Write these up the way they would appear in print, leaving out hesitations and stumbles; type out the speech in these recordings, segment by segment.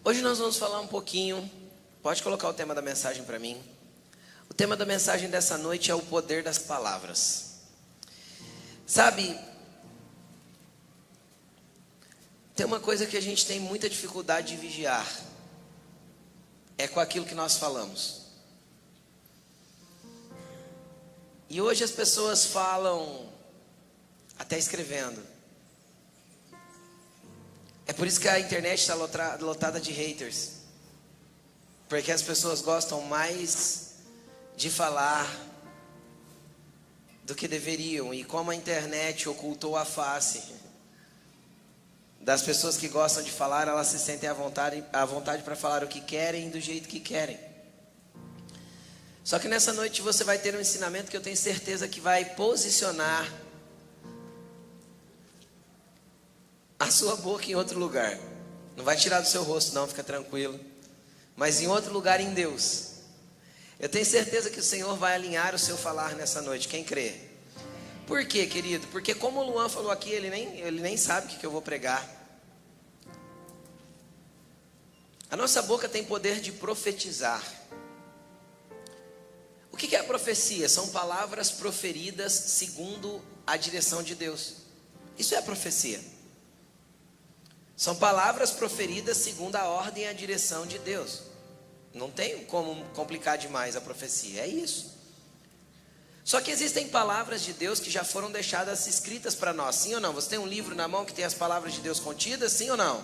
Hoje nós vamos falar um pouquinho, pode colocar o tema da mensagem para mim. O tema da mensagem dessa noite é o poder das palavras. Sabe, tem uma coisa que a gente tem muita dificuldade de vigiar, é com aquilo que nós falamos. E hoje as pessoas falam até escrevendo. É por isso que a internet está lotada de haters. Porque as pessoas gostam mais de falar do que deveriam. E como a internet ocultou a face das pessoas que gostam de falar, elas se sentem à vontade para falar o que querem, do jeito que querem. Só que nessa noite você vai ter um ensinamento que eu tenho certeza que vai posicionar a sua boca em outro lugar. Não vai tirar do seu rosto não, fica tranquilo. Mas em outro lugar em Deus. Eu tenho certeza que o Senhor vai alinhar o seu falar nessa noite, quem crê? Por quê, querido? Porque como o Luan falou aqui, ele nem sabe o que eu vou pregar. A nossa boca tem poder de profetizar. O que é a profecia? São palavras proferidas segundo a direção de Deus. Isso é a profecia. São palavras proferidas segundo a ordem e a direção de Deus. Não tem como complicar demais a profecia, é isso. Só que existem palavras de Deus que já foram deixadas escritas para nós, sim ou não? Você tem um livro na mão que tem as palavras de Deus contidas, sim ou não?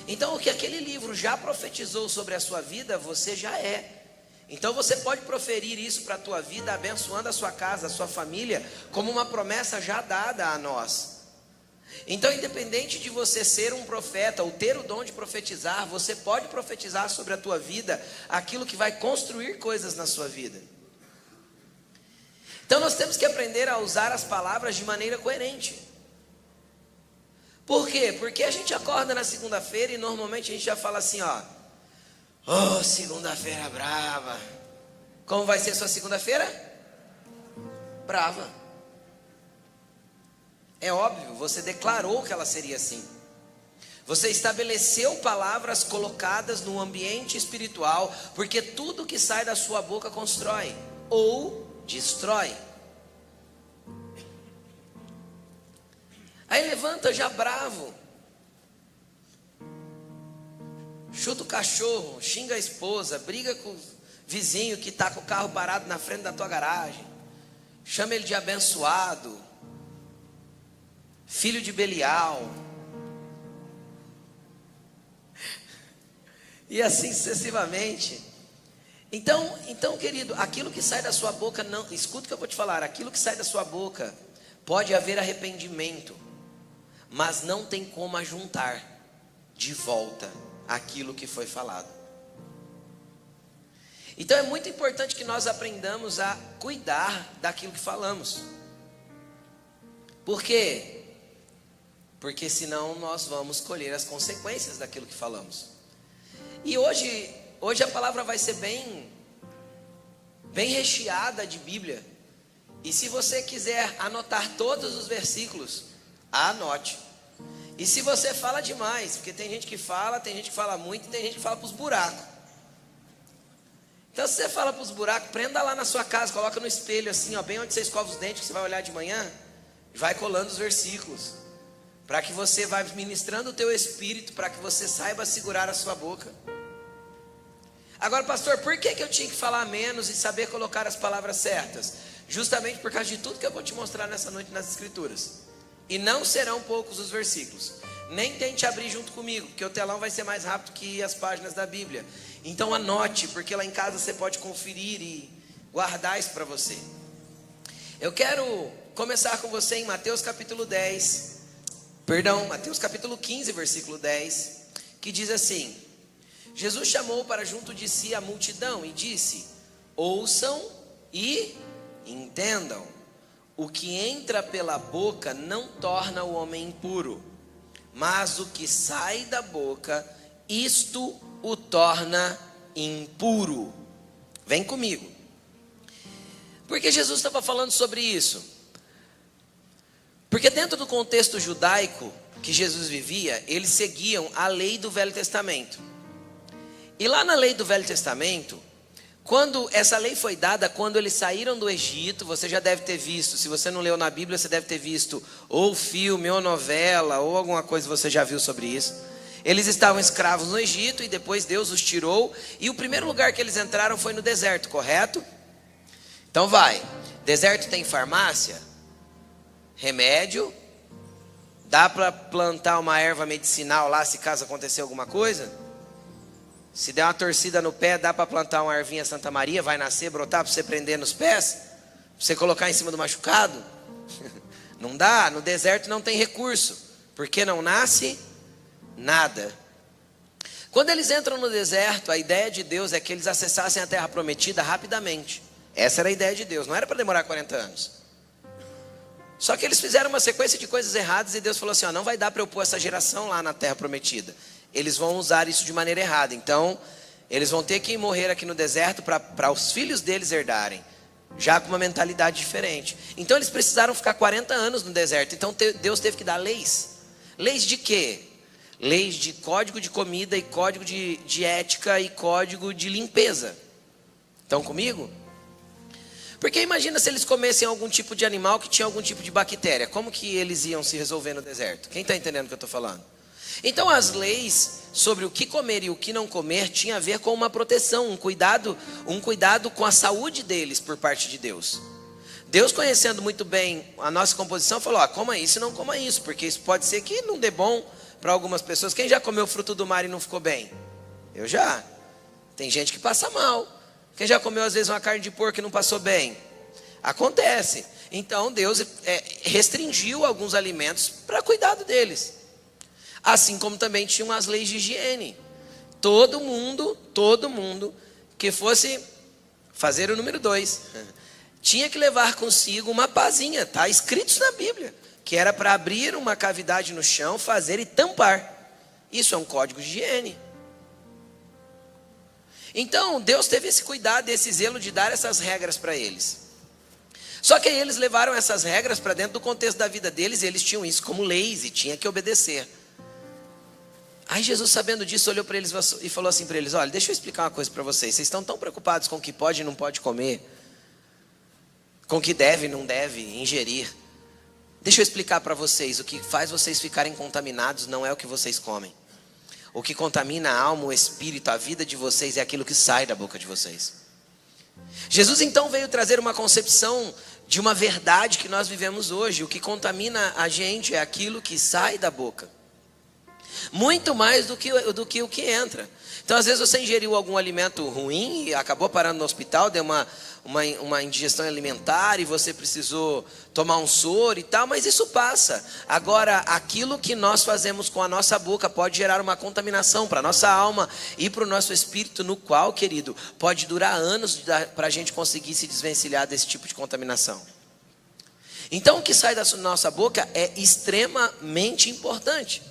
Então o que aquele livro já profetizou sobre a sua vida, você já é. Então você pode proferir isso para a tua vida, abençoando a sua casa, a sua família, como uma promessa já dada a nós. Então, independente de você ser um profeta ou ter o dom de profetizar, você pode profetizar sobre a tua vida aquilo que vai construir coisas na sua vida. Então nós temos que aprender a usar as palavras de maneira coerente. Por quê? Porque a gente acorda na segunda-feira e normalmente a gente já fala assim, ó: "Oh, segunda-feira brava". Como vai ser sua segunda-feira? Brava. É óbvio, você declarou que ela seria assim. Você estabeleceu palavras colocadas no ambiente espiritual, porque tudo que sai da sua boca constrói ou destrói. Aí levanta já bravo, chuta o cachorro, xinga a esposa, briga com o vizinho que está com o carro parado na frente da tua garagem, chama ele de abençoado, filho de Belial, e assim sucessivamente. Então, querido, aquilo que sai da sua boca, não, escuta o que eu vou te falar, aquilo que sai da sua boca, pode haver arrependimento, mas não tem como ajuntar de volta aquilo que foi falado. Então é muito importante que nós aprendamos a cuidar daquilo que falamos. Por quê? Porque senão nós vamos colher as consequências daquilo que falamos. E hoje a palavra vai ser bem recheada de Bíblia. E se você quiser anotar todos os versículos, anote. E se você fala demais, porque tem gente que fala muito, e tem gente que fala para os buracos. Então se você fala para os buracos, prenda lá na sua casa, coloca no espelho assim, ó, bem onde você escova os dentes, que você vai olhar de manhã, e vai colando os versículos. Para que você vá ministrando o teu espírito, para que você saiba segurar a sua boca. Agora, pastor, por que eu tinha que falar menos e saber colocar as palavras certas? Justamente por causa de tudo que eu vou te mostrar nessa noite nas escrituras. E não serão poucos os versículos. Nem tente abrir junto comigo, porque o telão vai ser mais rápido que as páginas da Bíblia. Então anote, porque lá em casa você pode conferir e guardar isso para você. Eu quero começar com você em Mateus capítulo 15, versículo 10, que diz assim: Jesus chamou para junto de si a multidão e disse: ouçam e entendam, o que entra pela boca não torna o homem impuro, mas o que sai da boca, isto o torna impuro. Vem comigo. Por que Jesus estava falando sobre isso? Porque dentro do contexto judaico que Jesus vivia, eles seguiam a lei do Velho Testamento. E lá na lei do Velho Testamento, quando essa lei foi dada, quando eles saíram do Egito, você já deve ter visto, se você não leu na Bíblia, você deve ter visto ou filme, ou novela, ou alguma coisa você já viu sobre isso. Eles estavam escravos no Egito e depois Deus os tirou. E o primeiro lugar que eles entraram foi no deserto, correto? Então vai, deserto tem farmácia, remédio, dá para plantar uma erva medicinal lá se caso acontecer alguma coisa? Se der uma torcida no pé, dá para plantar uma ervinha Santa Maria, vai nascer, brotar para você prender nos pés? Para você colocar em cima do machucado? Não dá, no deserto não tem recurso, porque não nasce nada. Quando eles entram no deserto, a ideia de Deus é que eles acessassem a terra prometida rapidamente. Essa era a ideia de Deus, não era para demorar 40 anos. Só que eles fizeram uma sequência de coisas erradas e Deus falou assim, ó, não vai dar para eu pôr essa geração lá na terra prometida. Eles vão usar isso de maneira errada. Então, eles vão ter que morrer aqui no deserto para os filhos deles herdarem, já com uma mentalidade diferente. Então eles precisaram ficar 40 anos no deserto. Então Deus teve que dar leis. Leis de quê? Leis de código de comida e código de ética e código de limpeza. Estão comigo? Porque imagina se eles comessem algum tipo de animal que tinha algum tipo de bactéria. Como que eles iam se resolver no deserto? Quem está entendendo o que eu estou falando? Então as leis sobre o que comer e o que não comer tinha a ver com uma proteção, um cuidado com a saúde deles por parte de Deus. Deus, conhecendo muito bem a nossa composição, falou, ó, coma isso e não coma isso, porque isso pode ser que não dê bom para algumas pessoas. Quem já comeu fruto do mar e não ficou bem? Eu já. Tem gente que passa mal. Quem já comeu às vezes uma carne de porco e não passou bem? Acontece. Então Deus restringiu alguns alimentos para cuidado deles. Assim como também tinham as leis de higiene. Todo mundo que fosse fazer o número 2, tinha que levar consigo uma pazinha, está escrito isso na Bíblia, que era para abrir uma cavidade no chão, fazer e tampar. Isso é um código de higiene. Então Deus teve esse cuidado, esse zelo de dar essas regras para eles. Só que aí eles levaram essas regras para dentro do contexto da vida deles, e eles tinham isso como leis e tinha que obedecer. Aí Jesus, sabendo disso, olhou para eles e falou assim para eles, olha, deixa eu explicar uma coisa para vocês. Vocês estão tão preocupados com o que pode e não pode comer, com o que deve e não deve ingerir. Deixa eu explicar para vocês, o que faz vocês ficarem contaminados não é o que vocês comem. O que contamina a alma, o espírito, a vida de vocês é aquilo que sai da boca de vocês. Jesus então veio trazer uma concepção de uma verdade que nós vivemos hoje. O que contamina a gente é aquilo que sai da boca. Muito mais do que o que entra. Então às vezes você ingeriu algum alimento ruim e acabou parando no hospital, deu uma indigestão alimentar e você precisou tomar um soro e tal, mas isso passa. Agora, aquilo que nós fazemos com a nossa boca pode gerar uma contaminação para a nossa alma e para o nosso espírito, no qual, querido, pode durar anos para a gente conseguir se desvencilhar desse tipo de contaminação. Então o que sai da nossa boca é extremamente importante.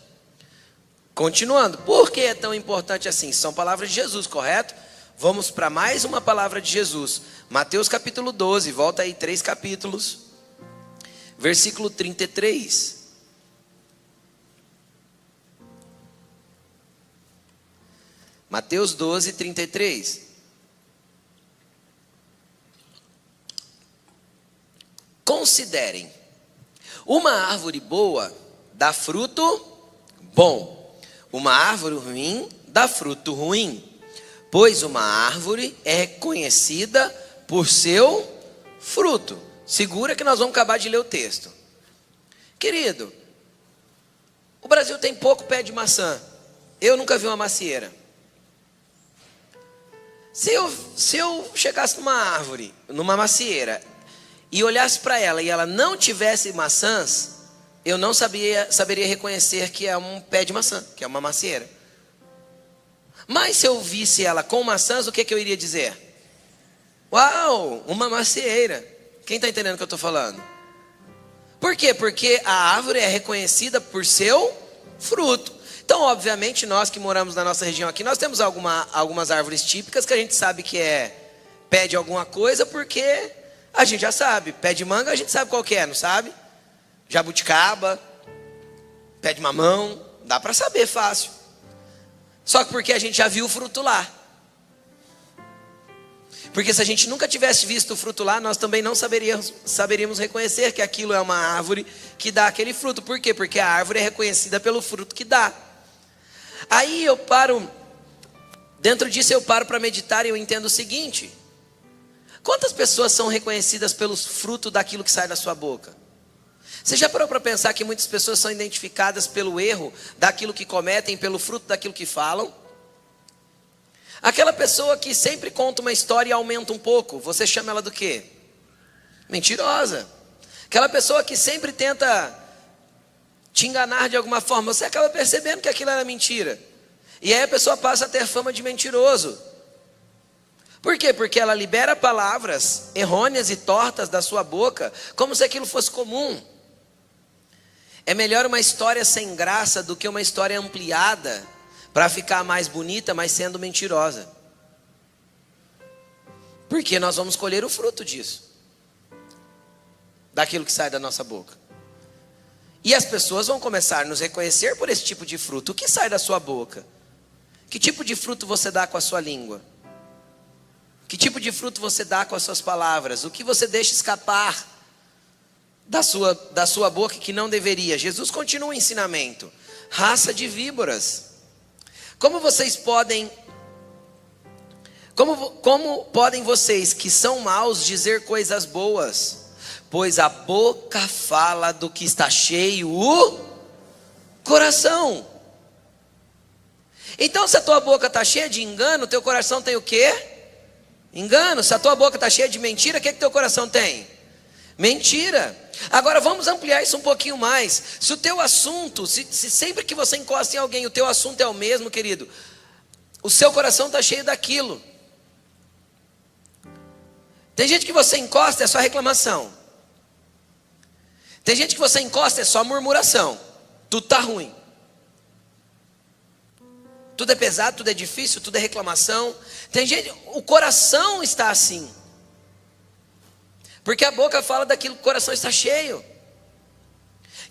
Continuando, por que é tão importante assim? São palavras de Jesus, correto? Vamos para mais uma palavra de Jesus. Mateus capítulo 12, volta aí 3 capítulos. Versículo 33. Mateus 12, 33. Considerem, uma árvore boa dá fruto bom. Uma árvore ruim dá fruto ruim, pois uma árvore é reconhecida por seu fruto. Segura que nós vamos acabar de ler o texto. Querido, o Brasil tem pouco pé de maçã. Eu nunca vi uma macieira. Se eu chegasse numa árvore, numa macieira, e olhasse para ela e ela não tivesse maçãs, eu não saberia reconhecer que é um pé de maçã, que é uma macieira. Mas se eu visse ela com maçãs, o que eu iria dizer? Uau, uma macieira. Quem está entendendo o que eu estou falando? Por quê? Porque a árvore é reconhecida por seu fruto. Então, obviamente, nós que moramos na nossa região aqui, nós temos algumas árvores típicas que a gente sabe que é pé de alguma coisa, porque a gente já sabe. Pé de manga a gente sabe qual que é, não sabe? Jabuticaba, pé de mamão, dá para saber fácil. Só que porque a gente já viu o fruto lá. Porque se a gente nunca tivesse visto o fruto lá, nós também não saberíamos reconhecer que aquilo é uma árvore que dá aquele fruto. Por quê? Porque a árvore é reconhecida pelo fruto que dá. Aí eu paro, dentro disso eu paro para meditar e eu entendo o seguinte: quantas pessoas são reconhecidas pelo fruto daquilo que sai da sua boca? Você já parou para pensar que muitas pessoas são identificadas pelo erro daquilo que cometem, pelo fruto daquilo que falam? Aquela pessoa que sempre conta uma história e aumenta um pouco, você chama ela do quê? Mentirosa. Aquela pessoa que sempre tenta te enganar de alguma forma, você acaba percebendo que aquilo era mentira. E aí a pessoa passa a ter fama de mentiroso. Por quê? Porque ela libera palavras errôneas e tortas da sua boca, como se aquilo fosse comum. É melhor uma história sem graça do que uma história ampliada para ficar mais bonita, mas sendo mentirosa. Porque nós vamos colher o fruto disso, daquilo que sai da nossa boca. E as pessoas vão começar a nos reconhecer por esse tipo de fruto. O que sai da sua boca? Que tipo de fruto você dá com a sua língua? Que tipo de fruto você dá com as suas palavras? O que você deixa escapar da sua boca que não deveria? Jesus continua o ensinamento. Raça de víboras. Como podem vocês que são maus dizer coisas boas? Pois a boca fala do que está cheio o coração. Então se a tua boca está cheia de engano, teu coração tem o quê? Engano. Se a tua boca está cheia de mentira, o que teu coração tem? Mentira. Agora vamos ampliar isso um pouquinho mais. Se o teu assunto, se sempre que você encosta em alguém, o teu assunto é o mesmo, querido, o seu coração está cheio daquilo. Tem gente que você encosta é só reclamação. Tem gente que você encosta é só murmuração. Tudo está ruim. Tudo é pesado, tudo é difícil, tudo é reclamação. Tem gente, o coração está assim. Porque a boca fala daquilo que o coração está cheio.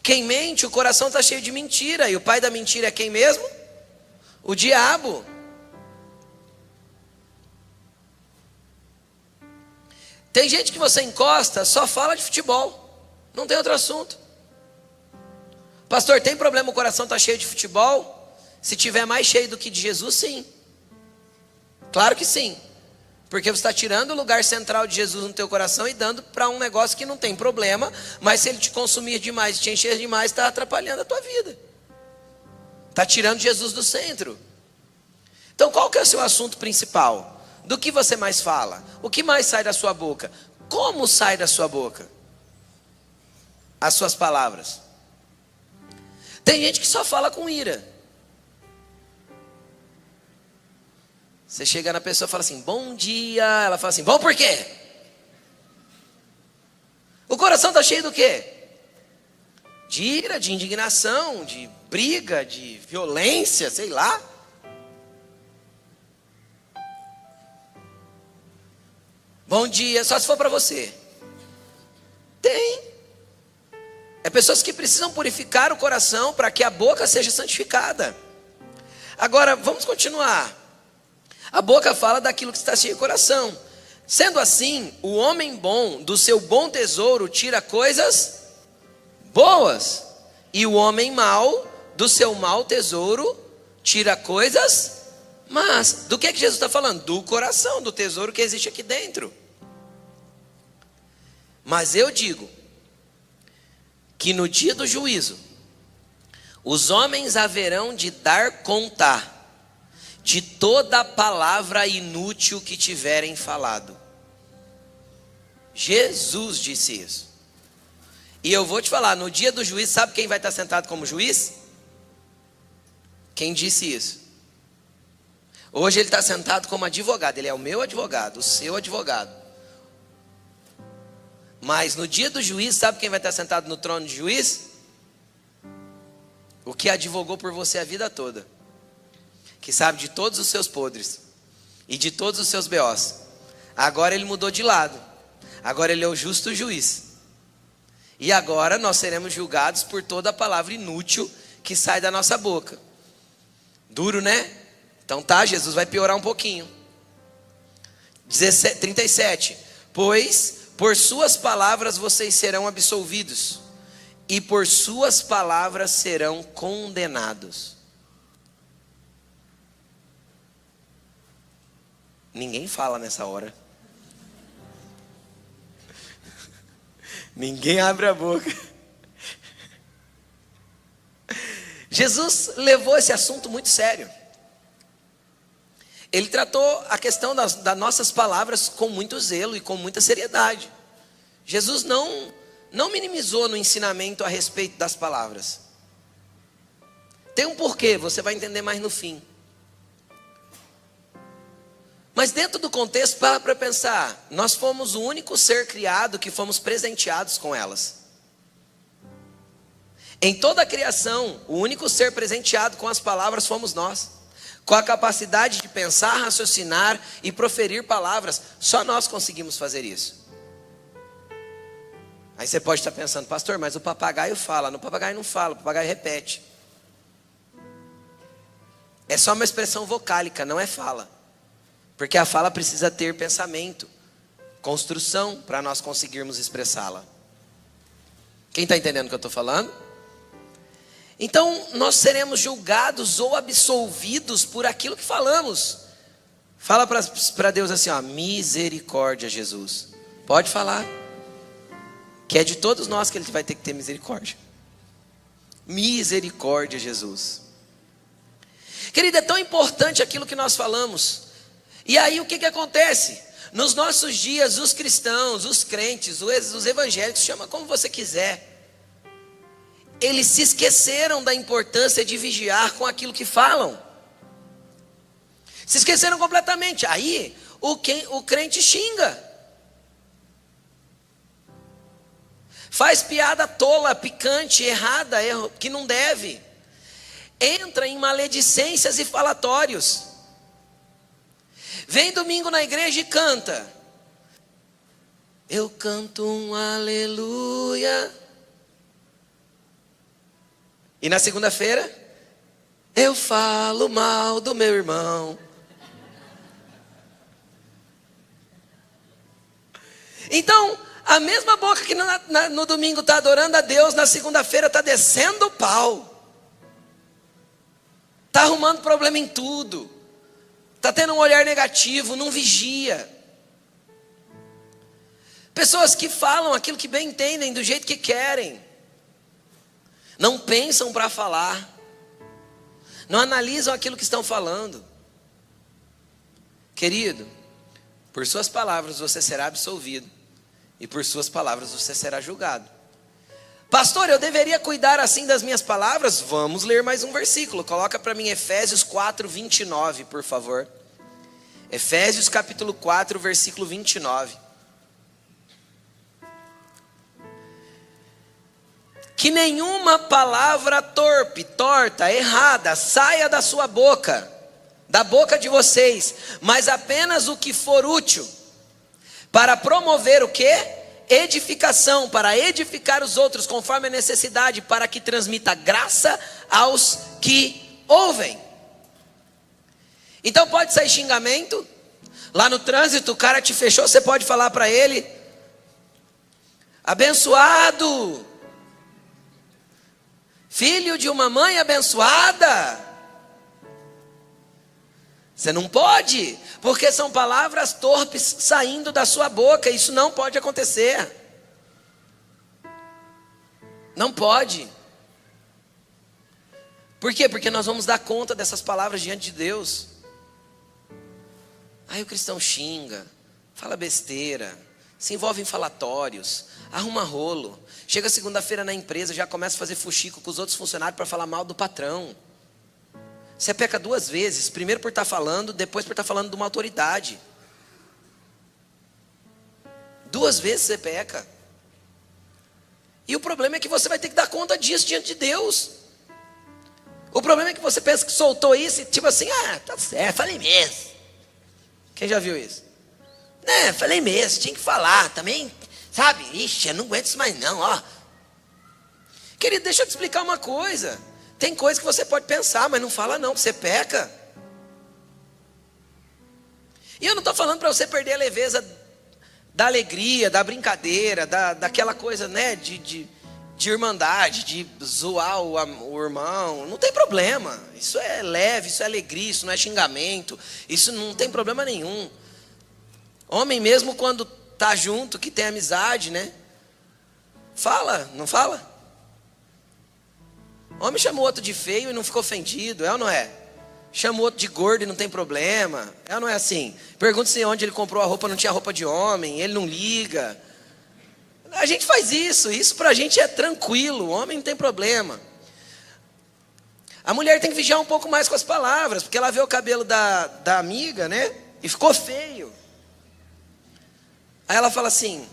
Quem mente, o coração está cheio de mentira. E o pai da mentira é quem mesmo? O diabo. Tem gente que você encosta, só fala de futebol. Não tem outro assunto. Pastor, tem problema o coração está cheio de futebol? Se tiver mais cheio do que de Jesus, sim. Claro que sim. Porque você está tirando o lugar central de Jesus no teu coração e dando para um negócio que não tem problema, mas se ele te consumir demais, te encher demais, está atrapalhando a tua vida. Está tirando Jesus do centro. Então qual que é o seu assunto principal? Do que você mais fala? O que mais sai da sua boca? Como sai da sua boca? As suas palavras. Tem gente que só fala com ira. Você chega na pessoa e fala assim, bom dia. Ela fala assim, bom por quê? O coração está cheio do quê? De ira, de indignação, de briga, de violência, sei lá. Bom dia, só se for para você. Tem. É pessoas que precisam purificar o coração para que a boca seja santificada. Agora, vamos continuar. A boca fala daquilo que está cheio de coração. Sendo assim, o homem bom do seu bom tesouro tira coisas boas. E o homem mau do seu mau tesouro tira coisas más. Do que Jesus está falando? Do coração, do tesouro que existe aqui dentro. Mas eu digo que no dia do juízo, os homens haverão de dar conta de toda palavra inútil que tiverem falado. Jesus disse isso. E eu vou te falar, no dia do juízo, sabe quem vai estar sentado como juiz? Quem disse isso? Hoje ele está sentado como advogado, ele é o meu advogado, o seu advogado. Mas no dia do juízo, sabe quem vai estar sentado no trono de juiz? O que advogou por você a vida toda. Que sabe de todos os seus podres e de todos os seus B.O.s. Agora ele mudou de lado. Agora ele é o justo juiz. E agora nós seremos julgados por toda a palavra inútil que sai da nossa boca. Duro, né? Então tá, Jesus vai piorar um pouquinho. 37. Pois por suas palavras vocês serão absolvidos, e por suas palavras serão condenados. Ninguém fala nessa hora. Ninguém abre a boca. Jesus levou esse assunto muito sério. Ele tratou a questão das nossas palavras com muito zelo e com muita seriedade. Jesus não minimizou no ensinamento a respeito das palavras. Tem um porquê, você vai entender mais no fim. Mas dentro do contexto, para pensar, nós fomos o único ser criado que fomos presenteados com elas. Em toda a criação, o único ser presenteado com as palavras fomos nós. Com a capacidade de pensar, raciocinar e proferir palavras, só nós conseguimos fazer isso. Aí você pode estar pensando, pastor, mas o papagaio fala. No papagaio não fala, o papagaio repete. É só uma expressão vocálica, não é fala. Porque a fala precisa ter pensamento, construção, para nós conseguirmos expressá-la. Quem está entendendo o que eu estou falando? Então, nós seremos julgados ou absolvidos por aquilo que falamos. Fala para Deus assim, ó, misericórdia, Jesus. Pode falar. Que é de todos nós que Ele vai ter que ter misericórdia. Misericórdia, Jesus. Querido, é tão importante aquilo que nós falamos. E aí o que acontece? Nos nossos dias, os cristãos, os crentes, os evangélicos, chama como você quiser. Eles se esqueceram da importância de vigiar com aquilo que falam. Se esqueceram completamente. Aí o crente xinga. Faz piada tola, picante, errada, que não deve. Entra em maledicências e falatórios. Vem domingo na igreja e canta. Eu canto um aleluia. E na segunda-feira, eu falo mal do meu irmão. Então, a mesma boca que no domingo está adorando a Deus, na segunda-feira está descendo o pau. Está arrumando problema em tudo. Está tendo um olhar negativo, não vigia. Pessoas que falam aquilo que bem entendem, do jeito que querem. Não pensam para falar. Não analisam aquilo que estão falando. Querido, por suas palavras você será absolvido. E por suas palavras você será julgado. Pastor, eu deveria cuidar assim das minhas palavras? Vamos ler mais um versículo. Coloca para mim Efésios 4, 29, por favor. Efésios capítulo 4, versículo 29. Que nenhuma palavra torpe, torta, errada, saia da sua boca, da boca de vocês, mas apenas o que for útil, para promover o quê? Edificação, para edificar os outros conforme a necessidade, para que transmita graça aos que ouvem. Então pode sair xingamento. Lá no trânsito o cara te fechou, você pode falar para ele: abençoado, filho de uma mãe abençoada. Você não pode, porque são palavras torpes saindo da sua boca. Isso não pode acontecer. Não pode. Por quê? Porque nós vamos dar conta dessas palavras diante de Deus. Aí o cristão xinga, fala besteira, se envolve em falatórios, arruma rolo. Chega segunda-feira na empresa, já começa a fazer fuxico com os outros funcionários para falar mal do patrão. Você peca duas vezes, primeiro por estar falando, depois por estar falando de uma autoridade. Duas vezes você peca. E o problema é que você vai ter que dar conta disso diante de Deus. O problema é que você pensa que soltou isso e tipo assim, tá certo, falei mesmo. Quem já viu isso? Falei mesmo, tinha que falar também, sabe? Ixi, eu não aguento isso mais não, ó. Querido, deixa eu te explicar uma coisa. Tem coisa que você pode pensar, mas não fala não, você peca. E eu não estou falando para você perder a leveza da alegria, da brincadeira, daquela coisa, né, de irmandade, de zoar o irmão. Não tem problema. Isso é leve, isso é alegria, isso não é xingamento. Isso não tem problema nenhum. Homem mesmo quando tá junto, que tem amizade, né? Fala, não fala? Homem chama o outro de feio e não ficou ofendido, é ou não é? Chama o outro de gordo e não tem problema, é ou não é assim? Pergunta se onde ele comprou a roupa, não tinha roupa de homem, ele não liga. A gente faz isso pra gente é tranquilo, o homem não tem problema. A mulher tem que vigiar um pouco mais com as palavras, porque ela vê o cabelo da amiga, né? E ficou feio. Aí ela fala assim: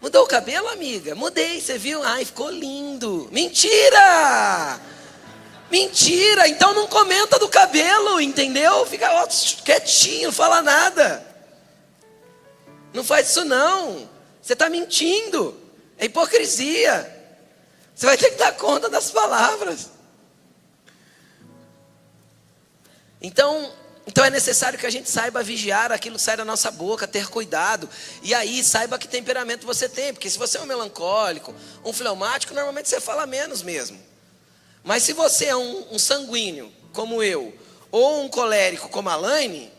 mudou o cabelo, amiga? Mudei, você viu? Ai, ficou lindo. Mentira! Mentira! Então não comenta do cabelo, entendeu? Fica ó, quietinho, não fala nada. Não faz isso não. Você está mentindo. É hipocrisia. Você vai ter que dar conta das palavras. Então é necessário que a gente saiba vigiar aquilo que sai da nossa boca, ter cuidado. E aí saiba que temperamento você tem. Porque se você é um melancólico, um fleumático, normalmente você fala menos mesmo. Mas se você é um sanguíneo, como eu, ou um colérico, como a Laine,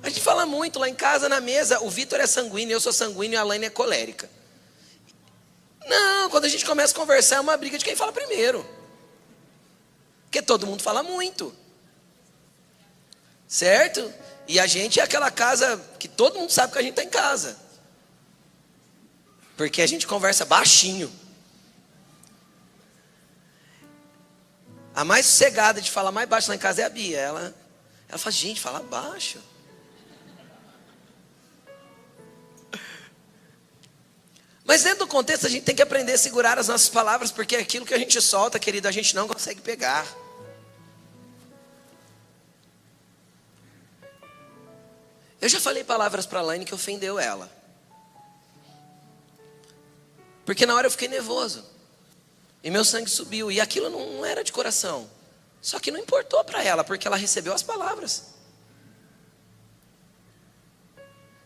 a gente fala muito lá em casa, na mesa. O Vitor é sanguíneo, eu sou sanguíneo e a Laine é colérica. Não, quando a gente começa a conversar é uma briga de quem fala primeiro. Porque todo mundo fala muito. Certo? E a gente é aquela casa que todo mundo sabe que a gente está em casa. Porque a gente conversa baixinho. A mais sossegada de falar mais baixo lá em casa é a Bia. Ela fala, gente, fala baixo. Mas dentro do contexto a gente tem que aprender a segurar as nossas palavras, porque aquilo que a gente solta, querido, a gente não consegue pegar. Eu já falei palavras para a Laine que ofendeu ela. Porque na hora eu fiquei nervoso. E meu sangue subiu. E aquilo não era de coração. Só que não importou para ela, porque ela recebeu as palavras.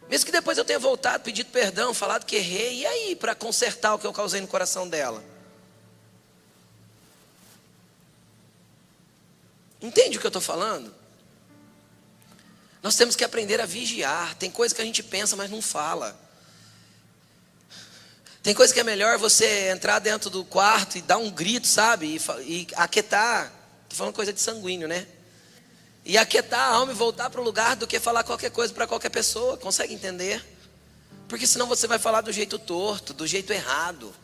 Mesmo que depois eu tenha voltado, pedido perdão, falado que errei. E aí, para consertar o que eu causei no coração dela? Entende o que eu estou falando? Nós temos que aprender a vigiar. Tem coisa que a gente pensa, mas não fala. Tem coisa que é melhor você entrar dentro do quarto e dar um grito, sabe? E aquietar. Estou falando coisa de sanguíneo, né? E aquietar a alma e voltar para o lugar do que falar qualquer coisa para qualquer pessoa. Consegue entender? Porque senão você vai falar do jeito torto, do jeito errado.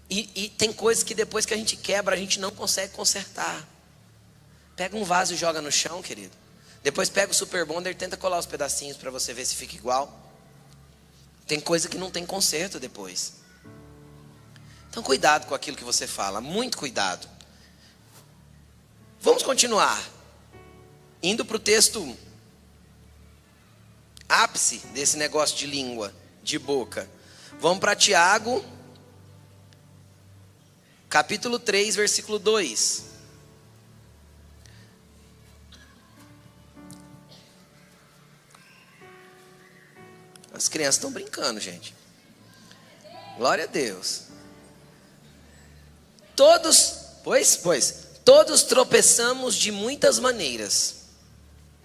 E tem coisas que depois que a gente quebra, a gente não consegue consertar. Pega um vaso e joga no chão, querido. Depois pega o Super Bonder e tenta colar os pedacinhos para você ver se fica igual. Tem coisa que não tem conserto depois. Então cuidado com aquilo que você fala, muito cuidado. Vamos continuar. Indo para o texto ápice desse negócio de língua, de boca. Vamos para Tiago, capítulo 3, versículo 2. As crianças estão brincando, gente. Glória a Deus. Todos tropeçamos de muitas maneiras.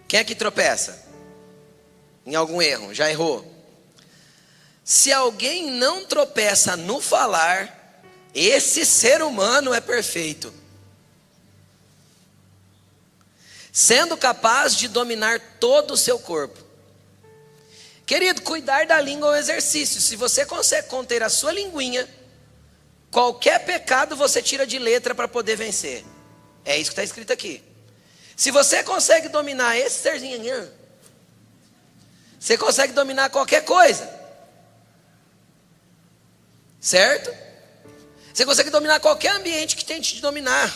Quem é que tropeça? Em algum erro, já errou. Se alguém não tropeça no falar, esse ser humano é perfeito, sendo capaz de dominar todo o seu corpo. Querido, cuidar da língua é um exercício. Se você consegue conter a sua linguinha, qualquer pecado você tira de letra para poder vencer. É isso que está escrito aqui. Se você consegue dominar esse serzinho, você consegue dominar qualquer coisa. Certo? Você consegue dominar qualquer ambiente que tente te dominar.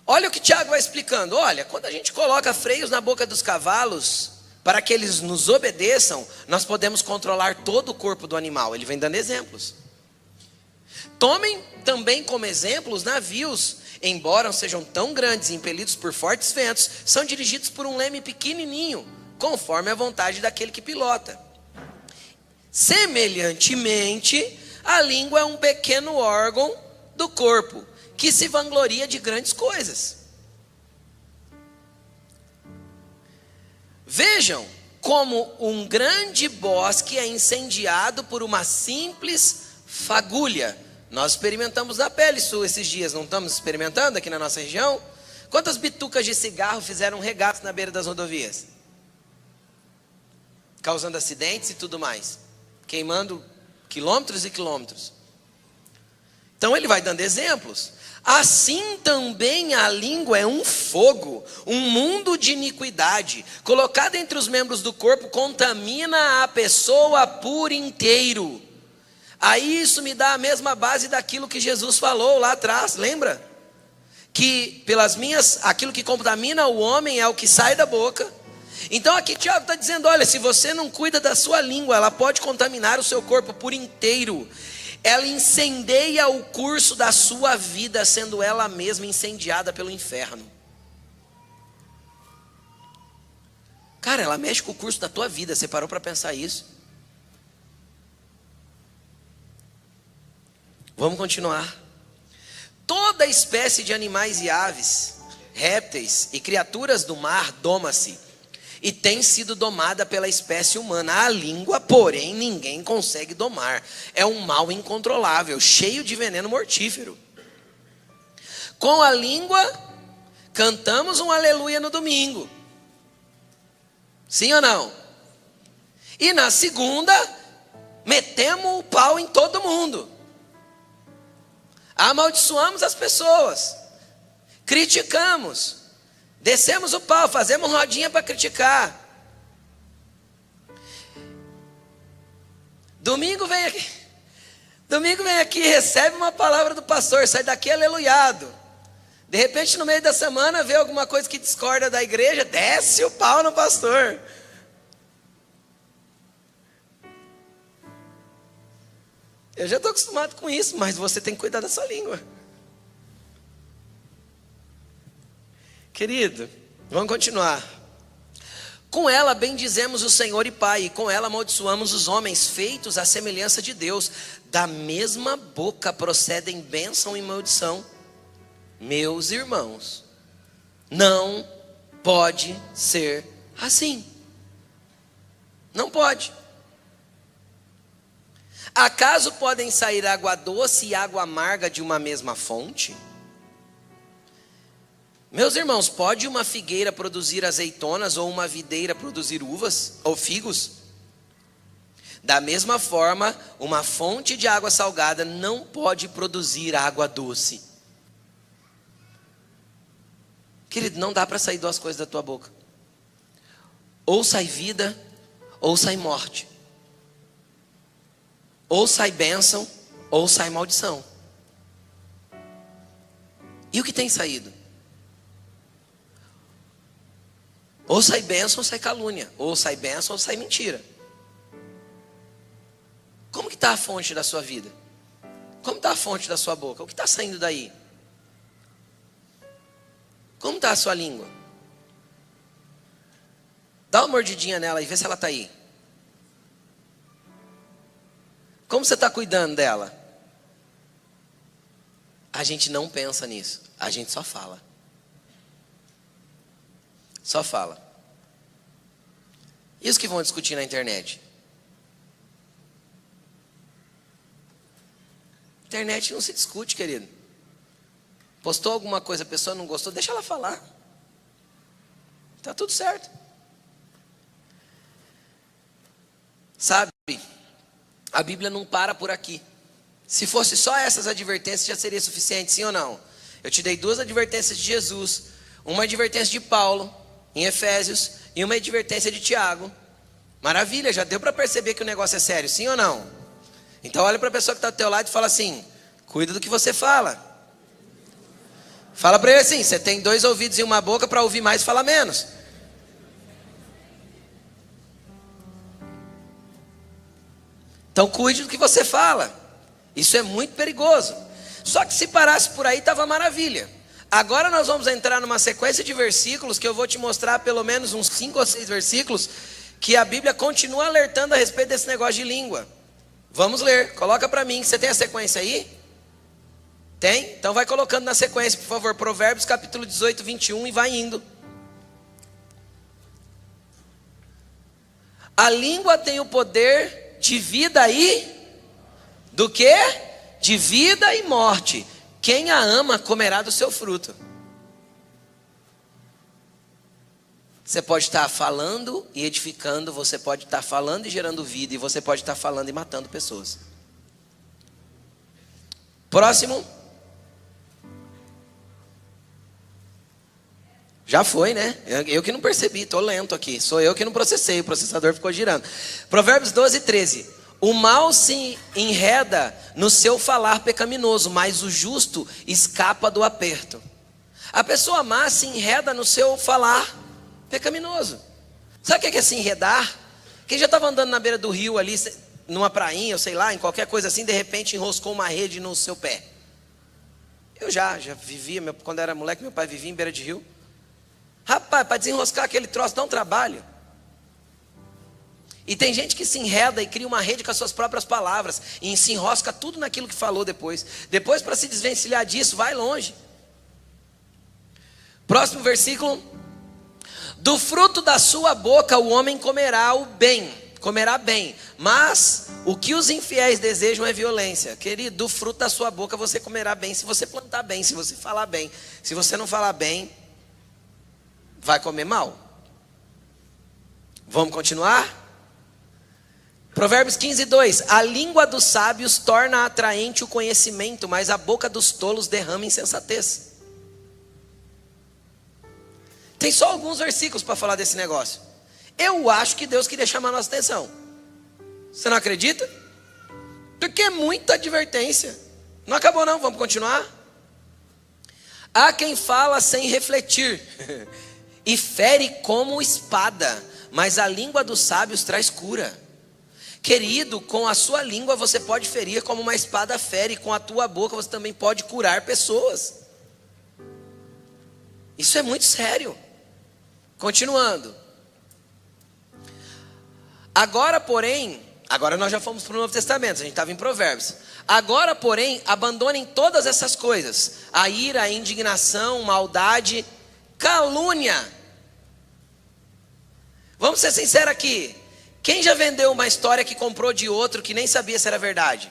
Olha o que Tiago vai explicando. Olha, quando a gente coloca freios na boca dos cavalos para que eles nos obedeçam, nós podemos controlar todo o corpo do animal. Ele vem dando exemplos. Tomem também como exemplo os navios embora sejam tão grandes e impelidos por fortes ventos, são dirigidos por um leme pequenininho, conforme a vontade daquele que pilota. Semelhantemente, a língua é um pequeno órgão do corpo, que se vangloria de grandes coisas. Vejam como um grande bosque é incendiado por uma simples fagulha. Nós experimentamos na pele isso esses dias, não estamos experimentando aqui na nossa região? Quantas bitucas de cigarro fizeram regatos na beira das rodovias? Causando acidentes e tudo mais. Queimando quilômetros e quilômetros. Então ele vai dando exemplos. Assim também a língua é um fogo, um mundo de iniquidade, colocado entre os membros do corpo, contamina a pessoa por inteiro. Aí isso me dá a mesma base daquilo que Jesus falou lá atrás, lembra? Que aquilo que contamina o homem é o que sai da boca. Então aqui Tiago está dizendo, olha, se você não cuida da sua língua, ela pode contaminar o seu corpo por inteiro. Ela incendeia o curso da sua vida, sendo ela mesma incendiada pelo inferno. Cara, ela mexe com o curso da tua vida, você parou para pensar isso? Vamos continuar. Toda espécie de animais e aves, répteis e criaturas do mar doma-se, e tem sido domada pela espécie humana. A língua, porém, ninguém consegue domar. É um mal incontrolável, cheio de veneno mortífero. Com a língua, cantamos um aleluia no domingo. Sim ou não? E na segunda, metemos o pau em todo mundo. Amaldiçoamos as pessoas. Criticamos. Descemos o pau, fazemos rodinha para criticar. Domingo vem aqui, recebe uma palavra do pastor, sai daqui aleluiado. De repente no meio da semana vê alguma coisa que discorda da igreja, desce o pau no pastor. Eu já estou acostumado com isso, mas você tem que cuidar da sua língua. Querido, vamos continuar. Com ela bendizemos o Senhor e Pai, e com ela amaldiçoamos os homens feitos à semelhança de Deus. Da mesma boca procedem bênção e maldição. Meus irmãos, não pode ser assim. Não pode. Acaso podem sair água doce e água amarga de uma mesma fonte? Meus irmãos, pode uma figueira produzir azeitonas ou uma videira produzir uvas ou figos? Da mesma forma, uma fonte de água salgada não pode produzir água doce. Querido, não dá para sair duas coisas da tua boca. Ou sai vida, ou sai morte. Ou sai bênção, ou sai maldição. E o que tem saído? Ou sai bênção ou sai calúnia. Ou sai bênção ou sai mentira. Como que está a fonte da sua vida? Como está a fonte da sua boca? O que está saindo daí? Como está a sua língua? Dá uma mordidinha nela e vê se ela está aí. Como você está cuidando dela? A gente não pensa nisso. A gente só fala. Só fala. E os que vão discutir na internet? Internet não se discute, querido. Postou alguma coisa, a pessoa não gostou, deixa ela falar. Tá tudo certo. Sabe, a Bíblia não para por aqui. Se fosse só essas advertências, já seria suficiente, sim ou não? Eu te dei duas advertências de Jesus. Uma advertência de Paulo, em Efésios, e uma advertência de Tiago. Maravilha, já deu para perceber que o negócio é sério, sim ou não? Então olha para a pessoa que está do teu lado e fala assim: cuida do que você fala. Fala para ele assim: você tem 2 ouvidos e uma boca para ouvir mais e falar menos. Então cuide do que você fala. Isso é muito perigoso. Só que se parasse por aí estava maravilha. Agora nós vamos entrar numa sequência de versículos que eu vou te mostrar pelo menos uns 5 ou 6 versículos que a Bíblia continua alertando a respeito desse negócio de língua. Vamos ler, coloca para mim. Você tem a sequência aí? Tem? Então vai colocando na sequência, por favor. Provérbios capítulo 18, 21 e vai indo. A língua tem o poder de vida e... do quê? De vida e morte. Quem a ama comerá do seu fruto. Você pode estar falando e edificando, você pode estar falando e gerando vida, e você pode estar falando e matando pessoas. Próximo. Já foi, né? Eu que não percebi, estou lento aqui. Sou eu que não processei, o processador ficou girando. Provérbios 12, 13. O mal se enreda no seu falar pecaminoso, mas o justo escapa do aperto. A pessoa má se enreda no seu falar pecaminoso. Sabe o que é se enredar? Quem já estava andando na beira do rio ali, numa prainha, ou sei lá, em qualquer coisa assim, de repente enroscou uma rede no seu pé. Eu já vivia, quando era moleque, meu pai vivia em beira de rio. Rapaz, para desenroscar aquele troço dá um trabalho. E tem gente que se enreda e cria uma rede com as suas próprias palavras e se enrosca tudo naquilo que falou depois. Depois, para se desvencilhar disso, vai longe. Próximo versículo. Do fruto da sua boca o homem comerá bem, mas o que os infiéis desejam é violência. Querido, do fruto da sua boca você comerá bem se você plantar bem, se você falar bem. Se você não falar bem, vai comer mal. Vamos continuar? Provérbios 15, 2. A língua dos sábios torna atraente o conhecimento, mas a boca dos tolos derrama insensatez. Tem só alguns versículos para falar desse negócio. Eu acho que Deus queria chamar a nossa atenção. Você não acredita? Porque é muita advertência. Não acabou não, vamos continuar? Há quem fala sem refletir e fere como espada, mas a língua dos sábios traz cura. Querido, com a sua língua você pode ferir como uma espada fere, com a tua boca você também pode curar pessoas. Isso é muito sério. Continuando. Agora nós já fomos para o Novo Testamento, a gente estava em Provérbios. Agora, porém, abandonem todas essas coisas: a ira, a indignação, maldade, calúnia. Vamos ser sinceros aqui. Quem já vendeu uma história que comprou de outro que nem sabia se era verdade?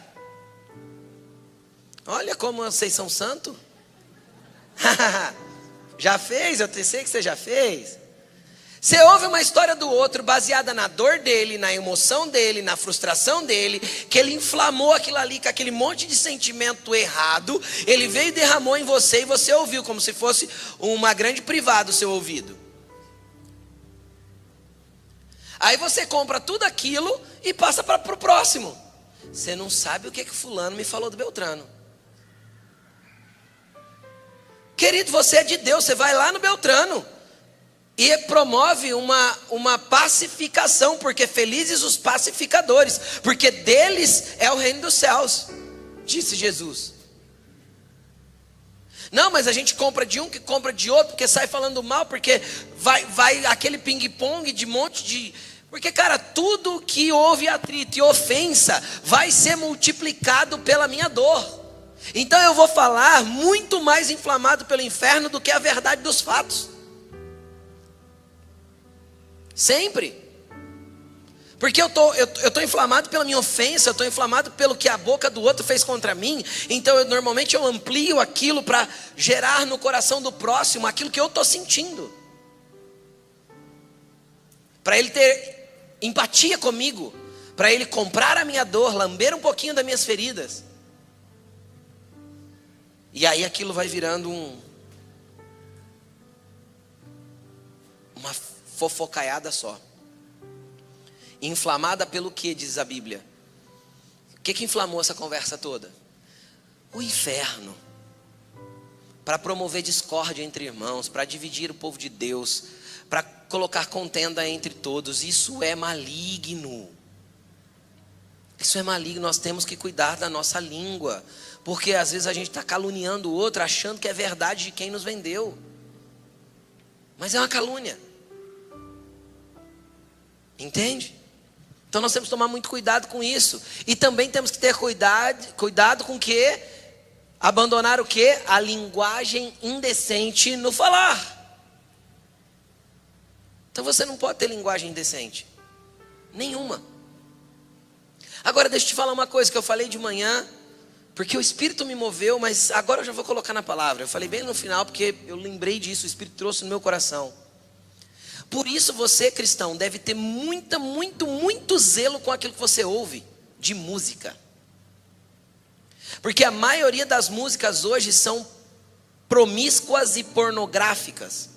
Olha como vocês são santos. Já fez? Eu sei que você já fez. Você ouve uma história do outro baseada na dor dele, na emoção dele, na frustração dele, que ele inflamou aquilo ali com aquele monte de sentimento errado. Ele veio e derramou em você e você ouviu como se fosse uma grande privada o seu ouvido. Aí você compra tudo aquilo e passa para o próximo. Você não sabe o que fulano me falou do Beltrano. Querido, você é de Deus, você vai lá no Beltrano e promove uma pacificação, porque felizes os pacificadores, porque deles é o reino dos céus, disse Jesus. Não, mas a gente compra de um que compra de outro, porque sai falando mal, porque vai aquele ping-pong de monte de... Porque, cara, tudo que houve atrito e ofensa vai ser multiplicado pela minha dor. Então eu vou falar muito mais inflamado pelo inferno do que a verdade dos fatos. Sempre. Porque eu tô inflamado pela minha ofensa, eu estou inflamado pelo que a boca do outro fez contra mim. Então normalmente eu amplio aquilo para gerar no coração do próximo aquilo que eu estou sentindo. Para ele ter empatia comigo, para ele comprar a minha dor, lamber um pouquinho das minhas feridas. E aí aquilo vai virando uma fofocaiada só. Inflamada pelo que, diz a Bíblia? O que inflamou essa conversa toda? O inferno. Para promover discórdia entre irmãos, para dividir o povo de Deus, para colocar contenda entre todos. Isso é maligno. Isso é maligno, nós temos que cuidar da nossa língua. Porque às vezes a gente está caluniando o outro, achando que é verdade de quem nos vendeu. Mas é uma calúnia. Entende? Então nós temos que tomar muito cuidado com isso. E também temos que ter cuidado com o quê? Abandonar o quê? A linguagem indecente no falar. Então você não pode ter linguagem indecente. Nenhuma. Agora deixa eu te falar uma coisa que eu falei de manhã, porque o Espírito me moveu, mas agora eu já vou colocar na palavra. Eu falei bem no final, porque eu lembrei disso, o Espírito trouxe no meu coração. Por isso você, cristão, deve ter muito zelo com aquilo que você ouve de música. Porque a maioria das músicas hoje são promíscuas e pornográficas.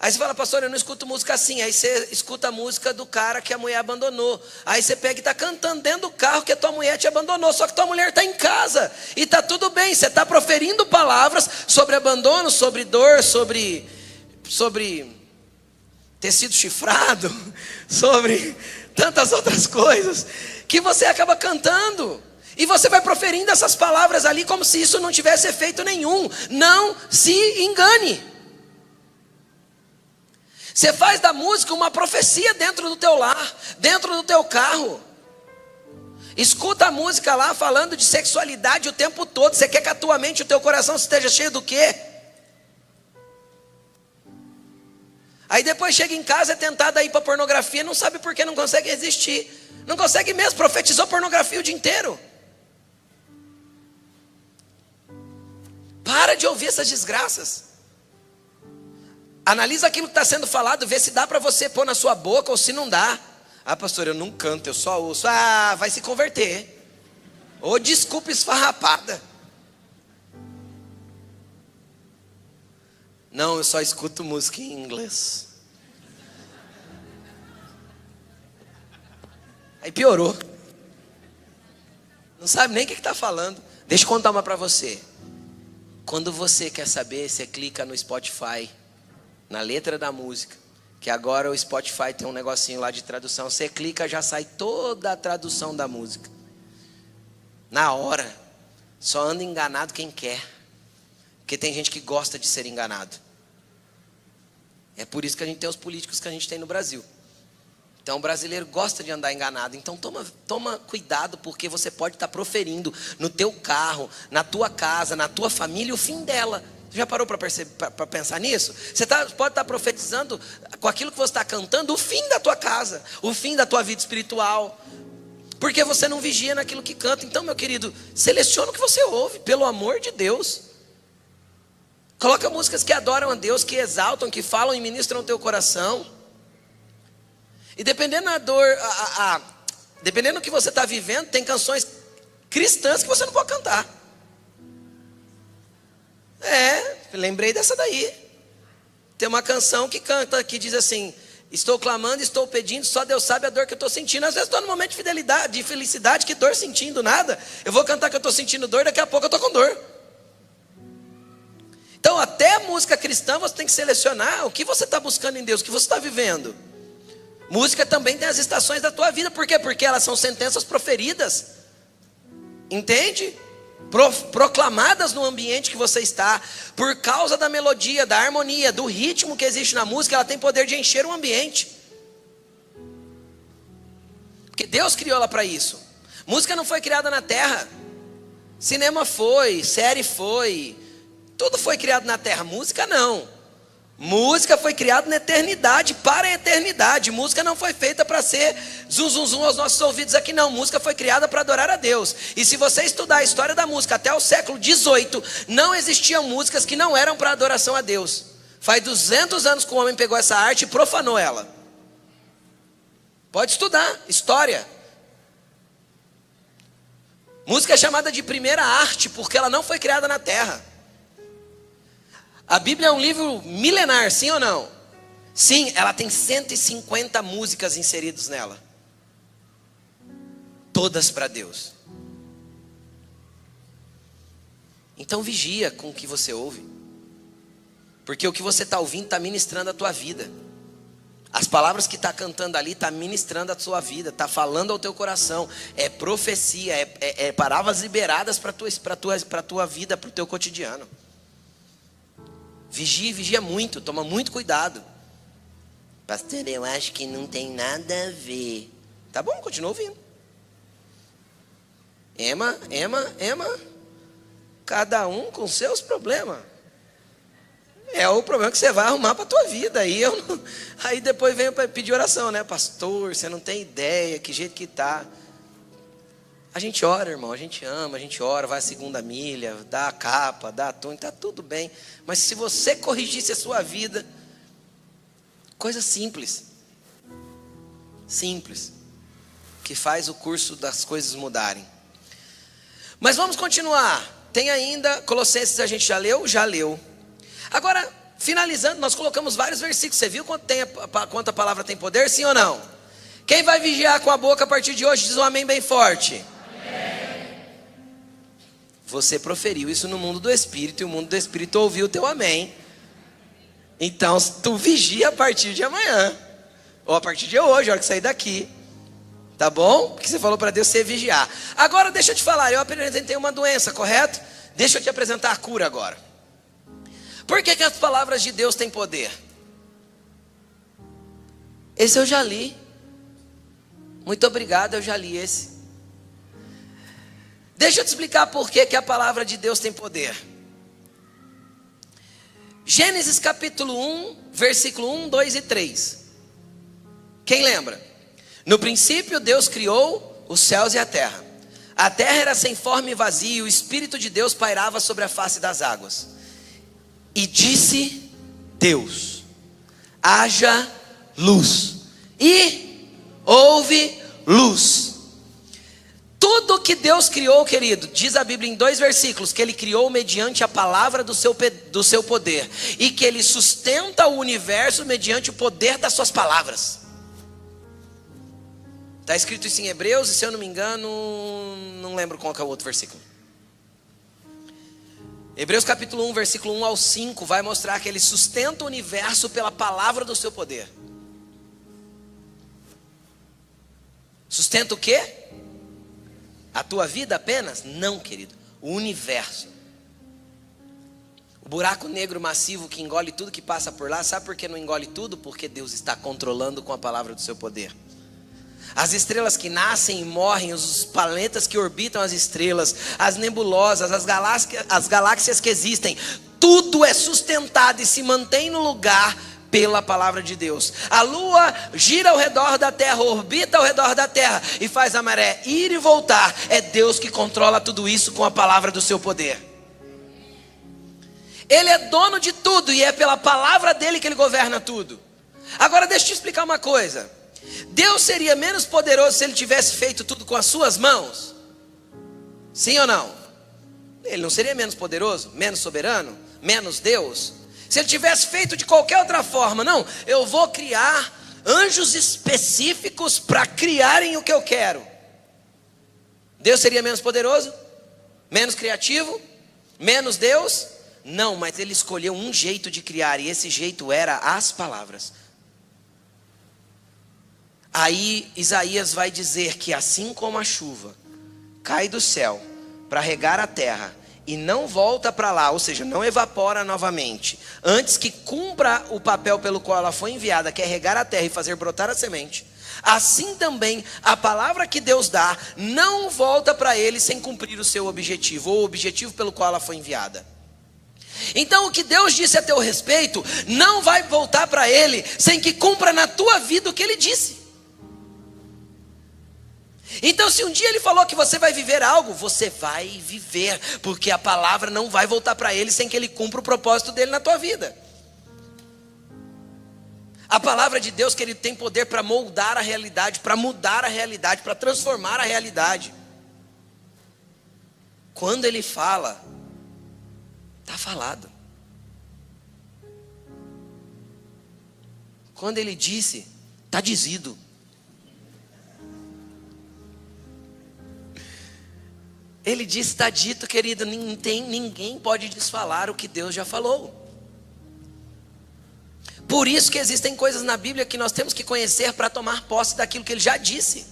Aí você fala, pastor, eu não escuto música assim. Aí você escuta a música do cara que a mulher abandonou. Aí você pega e está cantando dentro do carro que a tua mulher te abandonou. Só que tua mulher está em casa. E está tudo bem. Você está proferindo palavras sobre abandono, sobre dor, sobre ter sido chifrado, sobre tantas outras coisas, que você acaba cantando. E você vai proferindo essas palavras ali como se isso não tivesse efeito nenhum. Não se engane. Você faz da música uma profecia dentro do teu lar, dentro do teu carro. Escuta a música lá falando de sexualidade o tempo todo. Você quer que a tua mente e o teu coração esteja cheio do quê? Aí depois chega em casa, é tentado a ir para pornografia, não sabe por que não consegue resistir. Não consegue mesmo, profetizou pornografia o dia inteiro. Para de ouvir essas desgraças. Analisa aquilo que está sendo falado, vê se dá para você pôr na sua boca ou se não dá. Ah, pastor, eu não canto, eu só ouço. Ah, vai se converter. Ô, desculpa esfarrapada. Não, eu só escuto música em inglês. Aí piorou. Não sabe nem o que está falando. Deixa eu contar uma para você. Quando você quer saber, você clica no Spotify, na letra da música, que agora o Spotify tem um negocinho lá de tradução. Você clica, já sai toda a tradução da música. Na hora. Só anda enganado quem quer. Porque tem gente que gosta de ser enganado. É por isso que a gente tem os políticos que a gente tem no Brasil. Então o brasileiro gosta de andar enganado. Então toma cuidado, porque você pode estar proferindo no teu carro, na tua casa, na tua família, o fim dela. Você já parou para pensar nisso? Você pode estar profetizando com aquilo que você está cantando o fim da tua casa, o fim da tua vida espiritual. Porque você não vigia naquilo que canta. Então, meu querido, seleciona o que você ouve, pelo amor de Deus. Coloca músicas que adoram a Deus, que exaltam, que falam e ministram o teu coração. E dependendo da dor, dependendo do que você está vivendo, tem canções cristãs que você não pode cantar. Lembrei dessa daí. Tem uma canção que canta, que diz assim: estou clamando, estou pedindo, só Deus sabe a dor que eu estou sentindo. Às vezes estou num momento de felicidade, que dor sentindo nada. Eu vou cantar que eu estou sentindo dor, daqui a pouco eu estou com dor. Então até a música cristã você tem que selecionar o que você está buscando em Deus, o que você está vivendo. Música também tem as estações da tua vida. Por quê? Porque elas são sentenças proferidas. Entende? Proclamadas no ambiente que você está. Por causa da melodia, da harmonia, do ritmo que existe na música, ela tem poder de encher o ambiente. Porque Deus criou ela para isso. Música não foi criada na terra. Cinema foi, série foi, tudo foi criado na terra. Música não. Música foi criada na eternidade, para a eternidade. Música não foi feita para ser zum zum zum aos nossos ouvidos aqui não. Música foi criada para adorar a Deus. E se você estudar a história da música até o século XVIII, não existiam músicas que não eram para adoração a Deus. Faz 200 anos que o homem pegou essa arte e profanou ela. Pode estudar história. Música é chamada de primeira arte porque ela não foi criada na terra. A Bíblia é um livro milenar, sim ou não? Sim, ela tem 150 músicas inseridas nela. Todas para Deus. Então vigia com o que você ouve. Porque o que você está ouvindo está ministrando a tua vida. As palavras que está cantando ali, está ministrando a sua vida, está falando ao teu coração. É profecia, é palavras liberadas para a tua vida, para o teu cotidiano. Vigia muito, toma muito cuidado. Pastor, eu acho que não tem nada a ver. Tá bom, continua ouvindo. Ema, cada um com seus problemas. É o problema que você vai arrumar para a tua vida. Aí depois vem para pedir oração, né? Pastor, você não tem ideia, que jeito que tá. A gente ora, irmão, a gente ama, a gente ora, vai a segunda milha, dá a capa, dá a túnica, tá tudo bem. Mas se você corrigisse a sua vida, coisa simples, que faz o curso das coisas mudarem. Mas vamos continuar. Tem ainda, Colossenses a gente já leu? Já leu. Agora, finalizando, nós colocamos vários versículos. Você viu quanto a palavra tem poder, sim ou não? Quem vai vigiar com a boca a partir de hoje, diz um amém bem forte. Amém. Você proferiu isso no mundo do Espírito, e o mundo do Espírito ouviu o teu amém. Então, tu vigia a partir de amanhã, ou a partir de hoje, a hora que sair daqui. Tá bom? Porque você falou para Deus você vigiar. Agora deixa eu te falar, eu apresentei uma doença, correto? Deixa eu te apresentar a cura agora. Por que as palavras de Deus têm poder? Esse eu já li. Muito obrigado, eu já li esse. Deixa eu te explicar por que a palavra de Deus tem poder. Gênesis capítulo 1, versículo 1, 2 e 3. Quem lembra? No princípio Deus criou os céus e a terra. A terra era sem forma e vazia, e o Espírito de Deus pairava sobre a face das águas. E disse Deus: haja luz. E houve luz. Tudo que Deus criou, querido, diz a Bíblia em 2 versículos, que Ele criou mediante a palavra do seu poder. E que Ele sustenta o universo mediante o poder das suas palavras. Está escrito isso em Hebreus, e se eu não me engano, não lembro qual que é o outro versículo. Hebreus capítulo 1, versículo 1 ao 5, vai mostrar que Ele sustenta o universo pela palavra do seu poder. Sustenta o quê? A tua vida apenas? Não, querido, o universo. O buraco negro massivo que engole tudo que passa por lá, sabe por que não engole tudo? Porque Deus está controlando com a palavra do seu poder. As estrelas que nascem e morrem, os planetas que orbitam as estrelas, as nebulosas, as galáxias que existem, tudo é sustentado e se mantém no lugar pela palavra de Deus. A lua gira ao redor da terra, orbita ao redor da terra e faz a maré ir e voltar. É Deus que controla tudo isso com a palavra do seu poder. Ele é dono de tudo e é pela palavra dele que ele governa tudo. Agora deixa eu te explicar uma coisa. Deus seria menos poderoso se Ele tivesse feito tudo com as suas mãos? Sim ou não? Ele não seria menos poderoso, menos soberano, menos Deus? Se Ele tivesse feito de qualquer outra forma? Não, eu vou criar anjos específicos para criarem o que eu quero. Deus seria menos poderoso? Menos criativo? Menos Deus? Não, mas Ele escolheu um jeito de criar, e esse jeito era as palavras. Aí Isaías vai dizer que assim como a chuva cai do céu para regar a terra e não volta para lá, ou seja, não evapora novamente, antes que cumpra o papel pelo qual ela foi enviada, que é regar a terra e fazer brotar a semente, assim também a palavra que Deus dá não volta para Ele sem cumprir o seu objetivo, ou o objetivo pelo qual ela foi enviada. Então o que Deus disse a teu respeito não vai voltar para Ele sem que cumpra na tua vida o que Ele disse. Então se um dia Ele falou que você vai viver algo, você vai viver, porque a palavra não vai voltar para Ele sem que Ele cumpra o propósito dele na tua vida. A palavra de Deus, querido, tem poder para moldar a realidade, para mudar a realidade, para transformar a realidade. Quando Ele fala, está falado. Quando Ele disse, está dizido. Ele disse, está dito, querido, ninguém pode desfalar o que Deus já falou. Por isso que existem coisas na Bíblia que nós temos que conhecer para tomar posse daquilo que Ele já disse.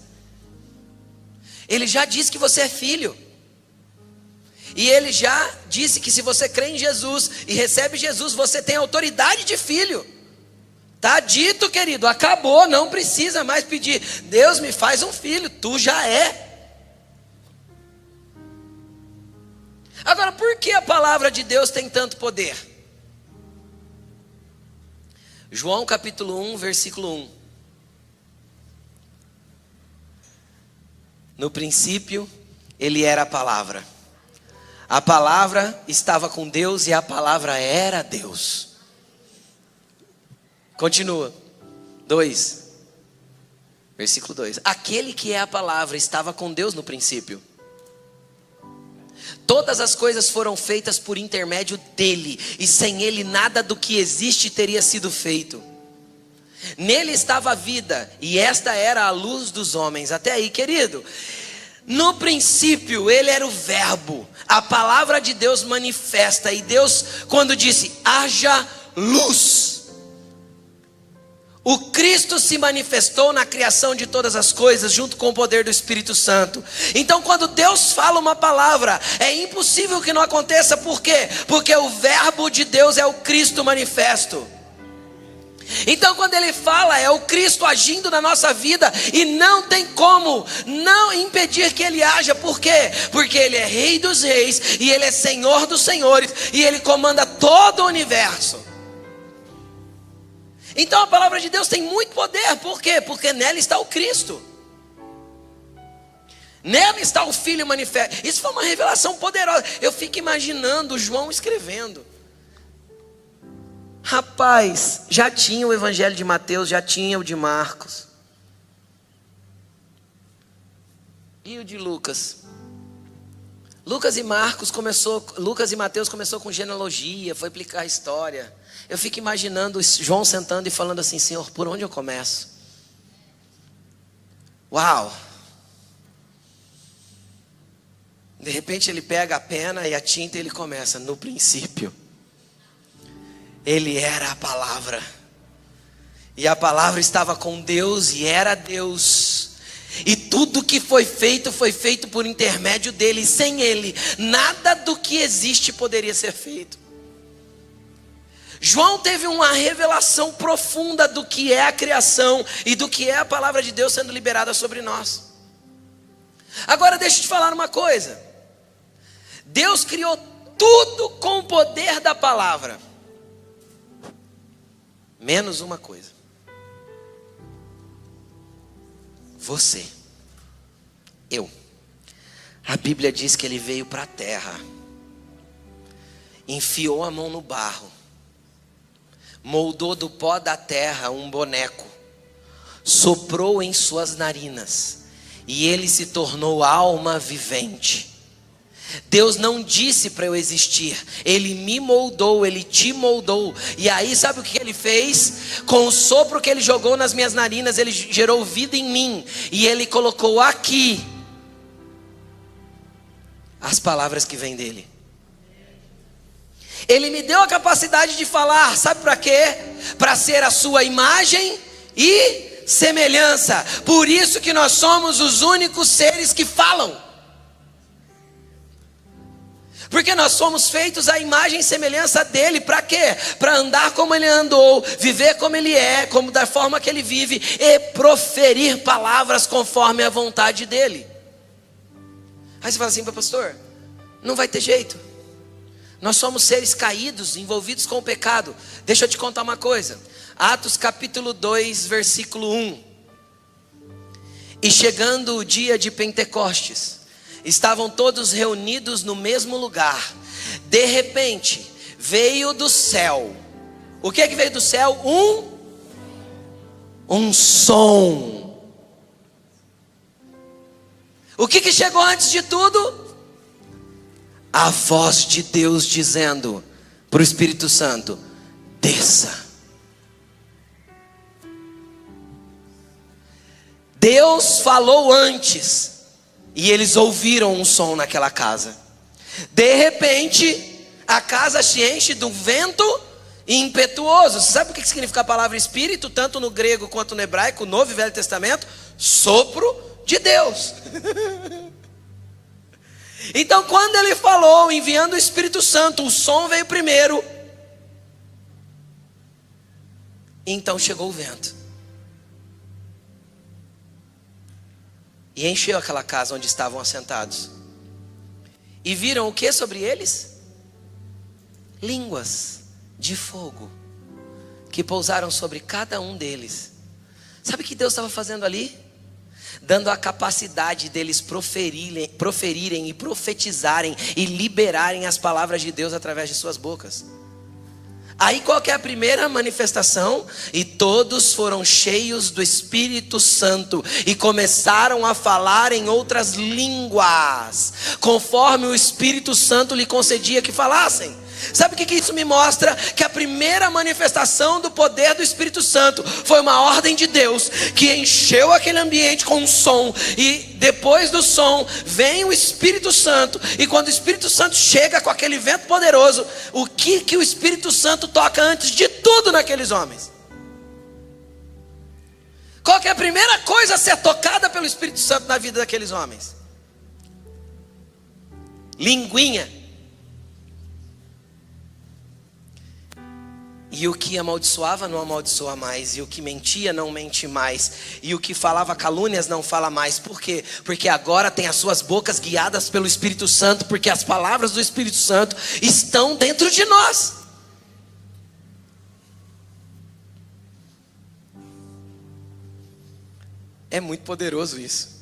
Ele já disse que você é filho. E Ele já disse que se você crê em Jesus e recebe Jesus, você tem autoridade de filho. Está dito, querido, acabou, não precisa mais pedir. Deus me faz um filho, tu já é. Agora, por que a palavra de Deus tem tanto poder? João capítulo 1, versículo 1. No princípio, Ele era a palavra. A palavra estava com Deus e a palavra era Deus. Continua. 2. Versículo 2. Aquele que é a palavra estava com Deus no princípio. Todas as coisas foram feitas por intermédio dele, e sem ele nada do que existe teria sido feito. Nele estava a vida, e esta era a luz dos homens. Até aí, querido. No princípio, ele era o verbo. A palavra de Deus manifesta, e Deus, quando disse, haja luz, o Cristo se manifestou na criação de todas as coisas, junto com o poder do Espírito Santo. Então, quando Deus fala uma palavra, é impossível que não aconteça. Por quê? Porque o verbo de Deus é o Cristo manifesto. Então, quando Ele fala, é o Cristo agindo na nossa vida, e não tem como não impedir que Ele haja. Por quê? Porque Ele é Rei dos reis, e Ele é Senhor dos senhores, e Ele comanda todo o universo. Então a palavra de Deus tem muito poder. Por quê? Porque nela está o Cristo. Nela está o Filho manifesto. Isso foi uma revelação poderosa. Eu fico imaginando João escrevendo. Rapaz, já tinha o Evangelho de Mateus, já tinha o de Marcos. E o de Lucas? Lucas e Mateus começou com genealogia, foi explicar a história. Eu fico imaginando João sentando e falando assim, Senhor, por onde eu começo? Uau! De repente ele pega a pena e a tinta e ele começa, no princípio, Ele era a palavra. E a palavra estava com Deus e era Deus. E tudo que foi feito por intermédio dele. E sem ele, nada do que existe poderia ser feito. João teve uma revelação profunda do que é a criação e do que é a palavra de Deus sendo liberada sobre nós. Agora deixa eu te falar uma coisa. Deus criou tudo com o poder da palavra, menos uma coisa: você, eu. A Bíblia diz que ele veio para a terra, enfiou a mão no barro, moldou do pó da terra um boneco, soprou em suas narinas e ele se tornou alma vivente. Deus não disse para eu existir, Ele me moldou, Ele te moldou. E aí sabe o que Ele fez? Com o sopro que Ele jogou nas minhas narinas, Ele gerou vida em mim. E Ele colocou aqui as palavras que vêm dEle. Ele me deu a capacidade de falar, sabe para quê? Para ser a sua imagem e semelhança. Por isso que nós somos os únicos seres que falam. Porque nós somos feitos à imagem e semelhança dele. Para quê? Para andar como ele andou, viver como ele é, como da forma que ele vive, e proferir palavras conforme a vontade dele. Aí você fala assim, pastor, não vai ter jeito. Nós somos seres caídos, envolvidos com o pecado. Deixa eu te contar uma coisa. Atos capítulo 2, versículo 1. E chegando o dia de Pentecostes, estavam todos reunidos no mesmo lugar. De repente, veio do céu. O que veio do céu? Um som. O que chegou antes de tudo? A voz de Deus dizendo para o Espírito Santo: desça. Deus falou antes. E eles ouviram um som naquela casa. De repente, a casa se enche do vento impetuoso. Você sabe o que significa a palavra espírito, tanto no grego quanto no hebraico, Novo e Velho Testamento? Sopro de Deus. Então quando ele falou, enviando o Espírito Santo, o som veio primeiro. Então chegou o vento. E encheu aquela casa onde estavam assentados. E viram o que sobre eles? Línguas de fogo, que pousaram sobre cada um deles. Sabe o que Deus estava fazendo ali? Dando a capacidade deles proferirem e profetizarem e liberarem as palavras de Deus através de suas bocas. Aí qual que é a primeira manifestação? E todos foram cheios do Espírito Santo e começaram a falar em outras línguas, conforme o Espírito Santo lhe concedia que falassem. Sabe o que isso me mostra? Que a primeira manifestação do poder do Espírito Santo foi uma ordem de Deus que encheu aquele ambiente com um som, e depois do som vem o Espírito Santo, e quando o Espírito Santo chega com aquele vento poderoso, o que o Espírito Santo toca antes de tudo naqueles homens? Qual que é a primeira coisa a ser tocada pelo Espírito Santo na vida daqueles homens? Linguinha. E o que amaldiçoava não amaldiçoa mais, e o que mentia não mente mais, e o que falava calúnias não fala mais. Por quê? Porque agora tem as suas bocas guiadas pelo Espírito Santo, porque as palavras do Espírito Santo estão dentro de nós. É muito poderoso isso.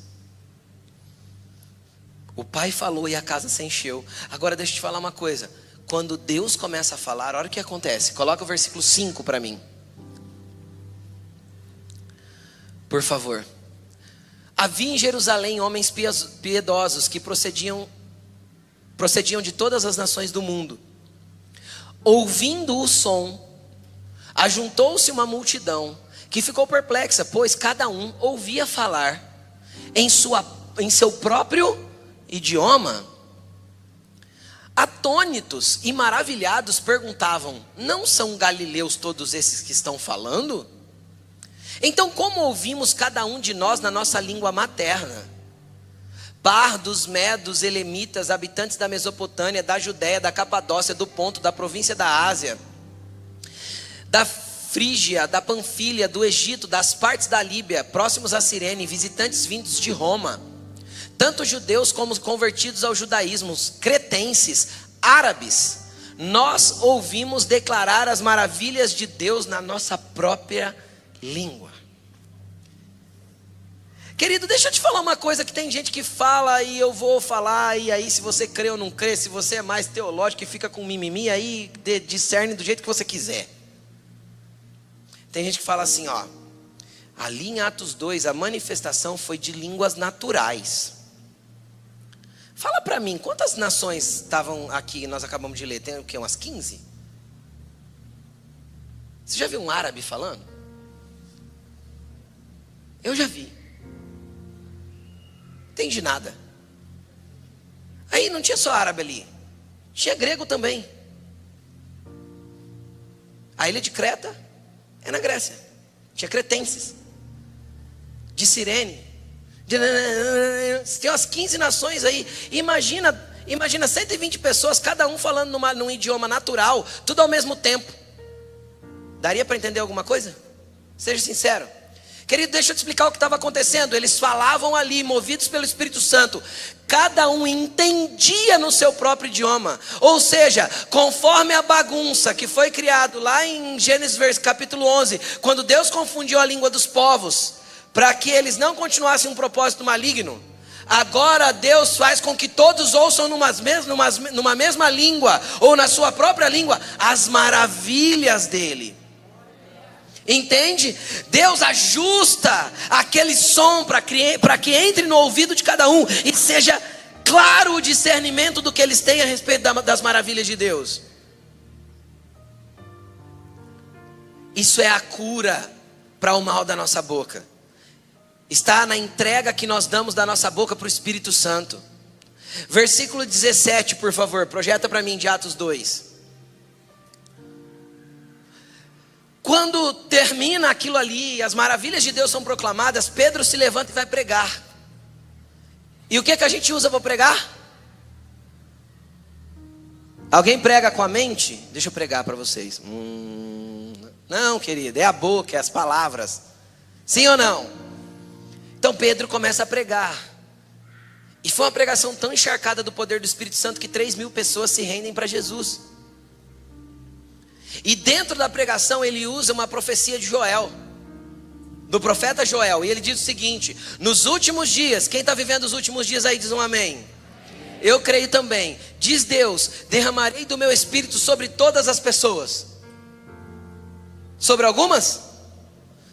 O Pai falou e a casa se encheu. Agora deixa eu te falar uma coisa. Quando Deus começa a falar, olha o que acontece. Coloca o versículo 5 para mim, por favor. Havia em Jerusalém homens piedosos que procediam de todas as nações do mundo. Ouvindo o som, ajuntou-se uma multidão que ficou perplexa, pois cada um ouvia falar em seu próprio idioma. Atônitos e maravilhados perguntavam: não são galileus todos esses que estão falando? Então como ouvimos cada um de nós na nossa língua materna? Pardos, medos, elemitas, habitantes da Mesopotâmia, da Judéia, da Capadócia, do Ponto, da província da Ásia, da Frígia, da Panfilha, do Egito, das partes da Líbia, próximos a Cirene, visitantes vindos de Roma, tanto judeus como convertidos ao judaísmo, cretenses, árabes, nós ouvimos declarar as maravilhas de Deus na nossa própria língua. Querido, deixa eu te falar uma coisa, que tem gente que fala e eu vou falar, e aí se você crê ou não crê, se você é mais teológico e fica com mimimi, aí discerne do jeito que você quiser. Tem gente que fala assim, ó, ali em Atos 2 a manifestação foi de línguas naturais. Fala para mim, quantas nações estavam aqui, nós acabamos de ler? Tem o quê, umas 15? Você já viu um árabe falando? Eu já vi. Não entendi nada. Aí não tinha só árabe ali, tinha grego também. A ilha de Creta é na Grécia, tinha cretenses, de Cirene. Tem umas 15 nações aí. Imagina 120 pessoas, cada um falando num idioma natural, tudo ao mesmo tempo. Daria para entender alguma coisa? Seja sincero. Querido, deixa eu te explicar o que estava acontecendo. Eles falavam ali, movidos pelo Espírito Santo. Cada um entendia no seu próprio idioma. Ou seja, conforme a bagunça que foi criado lá em Gênesis capítulo 11, quando Deus confundiu a língua dos povos, para que eles não continuassem um propósito maligno, agora Deus faz com que todos ouçam numa mesma língua, ou na sua própria língua, as maravilhas dele. Entende? Deus ajusta aquele som para que entre no ouvido de cada um e seja claro o discernimento do que eles têm a respeito das maravilhas de Deus. Isso é a cura para o mal da nossa boca. Está na entrega que nós damos da nossa boca para o Espírito Santo. Versículo 17, por favor, projeta para mim, de Atos 2. Quando termina aquilo ali, as maravilhas de Deus são proclamadas, Pedro se levanta e vai pregar. E o que a gente usa para pregar? Alguém prega com a mente? Deixa eu pregar para vocês. Não, querido, é a boca, é as palavras. Sim ou não? Então Pedro começa a pregar. E foi uma pregação tão encharcada do poder do Espírito Santo que 3.000 pessoas se rendem para Jesus. E dentro da pregação ele usa uma profecia de Joel, do profeta Joel. E ele diz o seguinte: nos últimos dias, quem está vivendo os últimos dias aí diz um amém. Eu creio também. Diz Deus: derramarei do meu Espírito sobre todas as pessoas. Sobre algumas?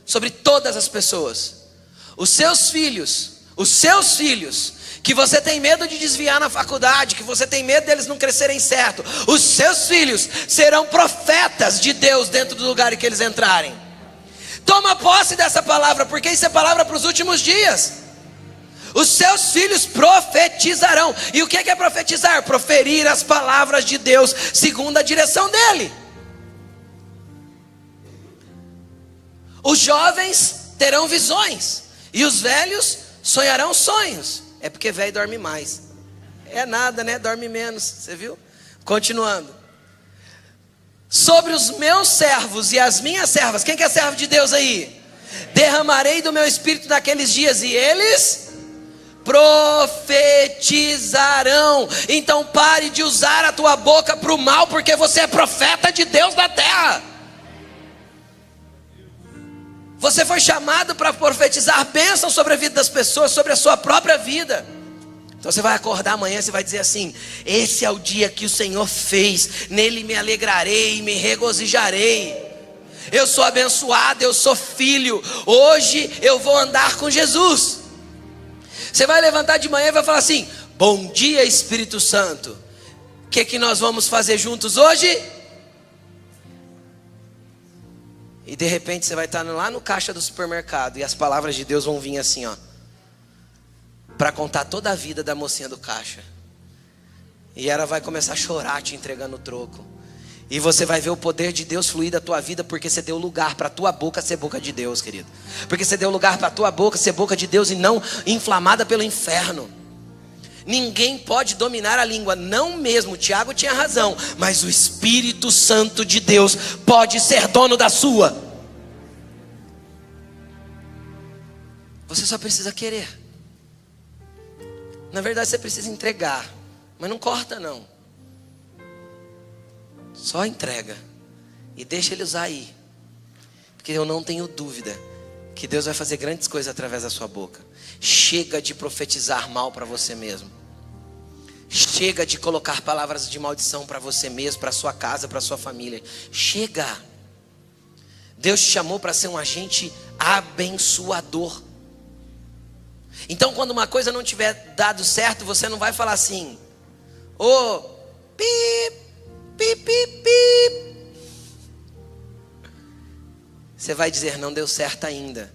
Sobre todas as pessoas. Os seus filhos, que você tem medo de desviar na faculdade, que você tem medo deles não crescerem certo, os seus filhos serão profetas de Deus dentro do lugar em que eles entrarem. Toma posse dessa palavra, porque isso é palavra para os últimos dias. Os seus filhos profetizarão. E o que é profetizar? Proferir as palavras de Deus segundo a direção dele. Os jovens terão visões e os velhos sonharão sonhos. É porque velho dorme mais. É nada, né? Dorme menos. Você viu? Continuando. Sobre os meus servos e as minhas servas. Quem que é servo de Deus aí? Derramarei do meu Espírito naqueles dias e eles profetizarão. Então pare de usar a tua boca para o mal, porque você é profeta de Deus da terra. Você foi chamado para profetizar bênção sobre a vida das pessoas, sobre a sua própria vida. Então você vai acordar amanhã, você vai dizer assim: esse é o dia que o Senhor fez, nele me alegrarei, me regozijarei. Eu sou abençoado, eu sou filho, hoje eu vou andar com Jesus. Você vai levantar de manhã e vai falar assim: bom dia, Espírito Santo. O que nós vamos fazer juntos hoje? E de repente você vai estar lá no caixa do supermercado e as palavras de Deus vão vir assim, ó, para contar toda a vida da mocinha do caixa. E ela vai começar a chorar te entregando o troco. E você vai ver o poder de Deus fluir da tua vida, porque você deu lugar para a tua boca ser boca de Deus, querido. Porque você deu lugar para a tua boca ser boca de Deus e não inflamada pelo inferno. Ninguém pode dominar a língua, não mesmo, Tiago tinha razão, mas o Espírito Santo de Deus pode ser dono da sua. Você só precisa querer. Na verdade você precisa entregar, mas não corta não. Só entrega e deixa ele usar aí, porque eu não tenho dúvida que Deus vai fazer grandes coisas através da sua boca. Chega de profetizar mal para você mesmo. Chega de colocar palavras de maldição para você mesmo, para sua casa, para sua família. Chega. Deus te chamou para ser um agente abençoador. Então quando uma coisa não tiver dado certo, você não vai falar assim: ô, pip, pip, pip, pip. Você vai dizer: não deu certo ainda,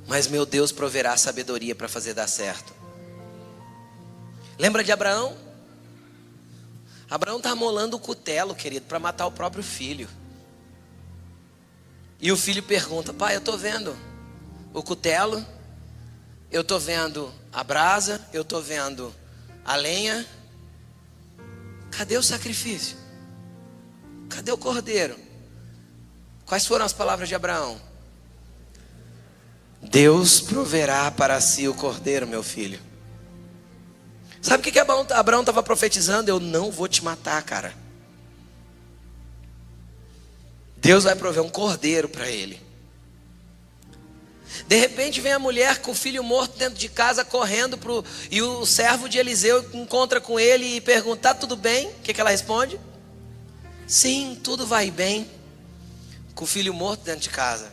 mas meu Deus proverá sabedoria para fazer dar certo. Lembra de Abraão? Abraão está molando o cutelo, querido, para matar o próprio filho. E o filho pergunta: pai, eu estou vendo o cutelo, eu estou vendo a brasa, eu estou vendo a lenha. Cadê o sacrifício? Cadê o cordeiro? Quais foram as palavras de Abraão? Deus proverá para si o cordeiro, meu filho. Sabe o que Abraão estava profetizando? Eu não vou te matar, cara. Deus vai prover um cordeiro para ele. De repente vem a mulher com o filho morto dentro de casa, correndo e o servo de Eliseu encontra com ele e pergunta: tá tudo bem? O que ela responde? Sim, tudo vai bem. Com o filho morto dentro de casa.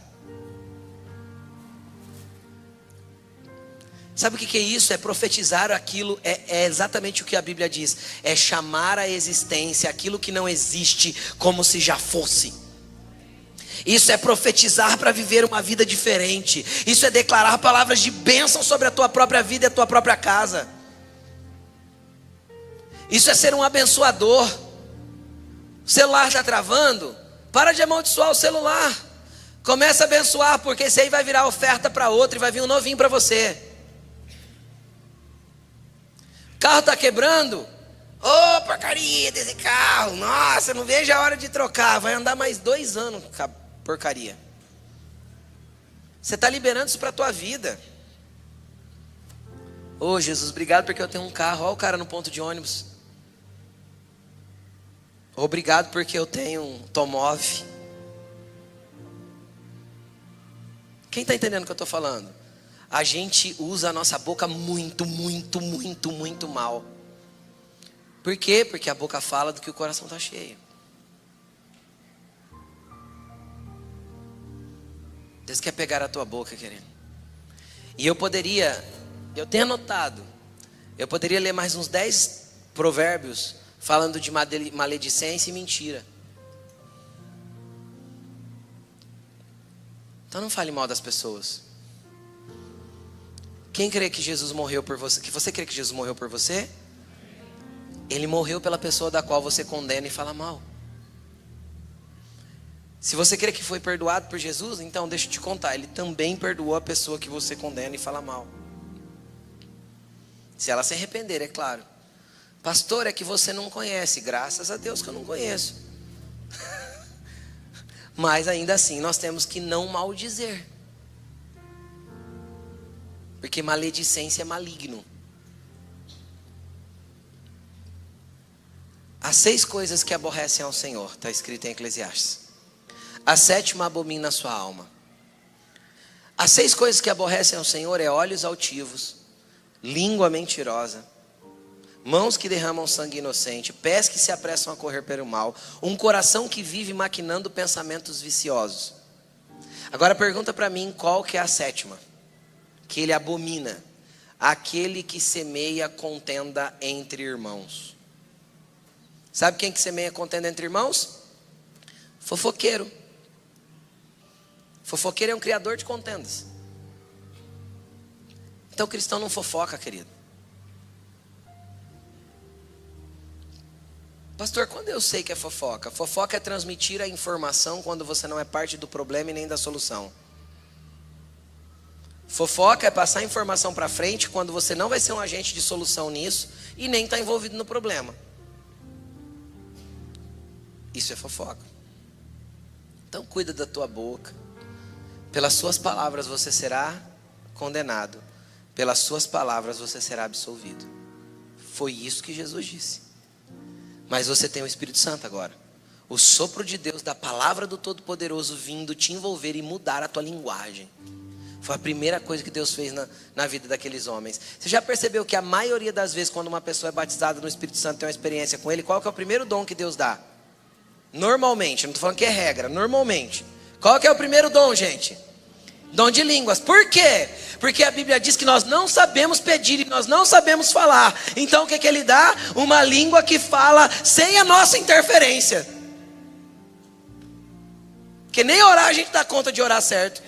Sabe o que é isso? É profetizar aquilo, é exatamente o que a Bíblia diz. É chamar à existência aquilo que não existe como se já fosse. Isso é profetizar para viver uma vida diferente. Isso é declarar palavras de bênção sobre a tua própria vida e a tua própria casa. Isso é ser um abençoador. O celular está travando? Para de amaldiçoar o celular. Começa a abençoar, porque esse aí vai virar oferta para outro e vai vir um novinho para você. O carro está quebrando. Ô, porcaria desse carro. Nossa, não vejo a hora de trocar. Vai andar mais 2 anos com a porcaria. Você está liberando isso para a tua vida. Ô, Jesus, obrigado porque eu tenho um carro. Olha o cara no ponto de ônibus. Obrigado porque eu tenho um Tomov. Quem está entendendo o que eu estou falando? A gente usa a nossa boca muito mal. Por quê? Porque a boca fala do que o coração está cheio. Deus quer pegar a tua boca, querido. E eu tenho anotado, eu poderia ler mais uns 10 provérbios falando de maledicência e mentira. Então não fale mal das pessoas. Quem crê que Jesus morreu por você? Que você crê que Jesus morreu por você? Ele morreu pela pessoa da qual você condena e fala mal. Se você crê que foi perdoado por Jesus, então deixa eu te contar, Ele também perdoou a pessoa que você condena e fala mal. Se ela se arrepender, é claro. Pastor, é que você não conhece. Graças a Deus que eu não conheço. Mas ainda assim nós temos que não maldizer. Porque maledicência é maligno. Há 6 coisas que aborrecem ao Senhor, está escrito em Eclesiastes. A 7ª abomina a sua alma. As 6 coisas que aborrecem ao Senhor é olhos altivos, língua mentirosa, mãos que derramam sangue inocente, pés que se apressam a correr pelo mal, um coração que vive maquinando pensamentos viciosos. Agora pergunta para mim qual que é a 7ª, que ele abomina: aquele que semeia contenda entre irmãos. Sabe quem que semeia contenda entre irmãos? Fofoqueiro. Fofoqueiro é um criador de contendas. Então o cristão não fofoca, querido. Pastor, quando eu sei que é fofoca? Fofoca é transmitir a informação quando você não é parte do problema e nem da solução. Fofoca é passar a informação para frente quando você não vai ser um agente de solução nisso e nem está envolvido no problema. Isso é fofoca. Então cuida da tua boca. Pelas suas palavras você será condenado. Pelas suas palavras você será absolvido. Foi isso que Jesus disse. Mas você tem o Espírito Santo agora. O sopro de Deus, da palavra do Todo-Poderoso vindo te envolver e mudar a tua linguagem. Foi a primeira coisa que Deus fez na vida daqueles homens. Você já percebeu que a maioria das vezes quando uma pessoa é batizada no Espírito Santo, tem uma experiência com Ele, qual que é o primeiro dom que Deus dá? Normalmente, não estou falando que é regra, normalmente. Qual que é o primeiro dom, gente? Dom de línguas. Por quê? Porque a Bíblia diz que nós não sabemos pedir e nós não sabemos falar. Então o que Ele dá? Uma língua que fala sem a nossa interferência. Porque nem orar a gente dá conta de orar certo.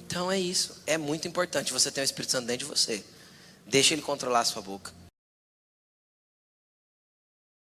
Então é isso. É muito importante você ter o Espírito Santo dentro de você. Deixa Ele controlar a sua boca.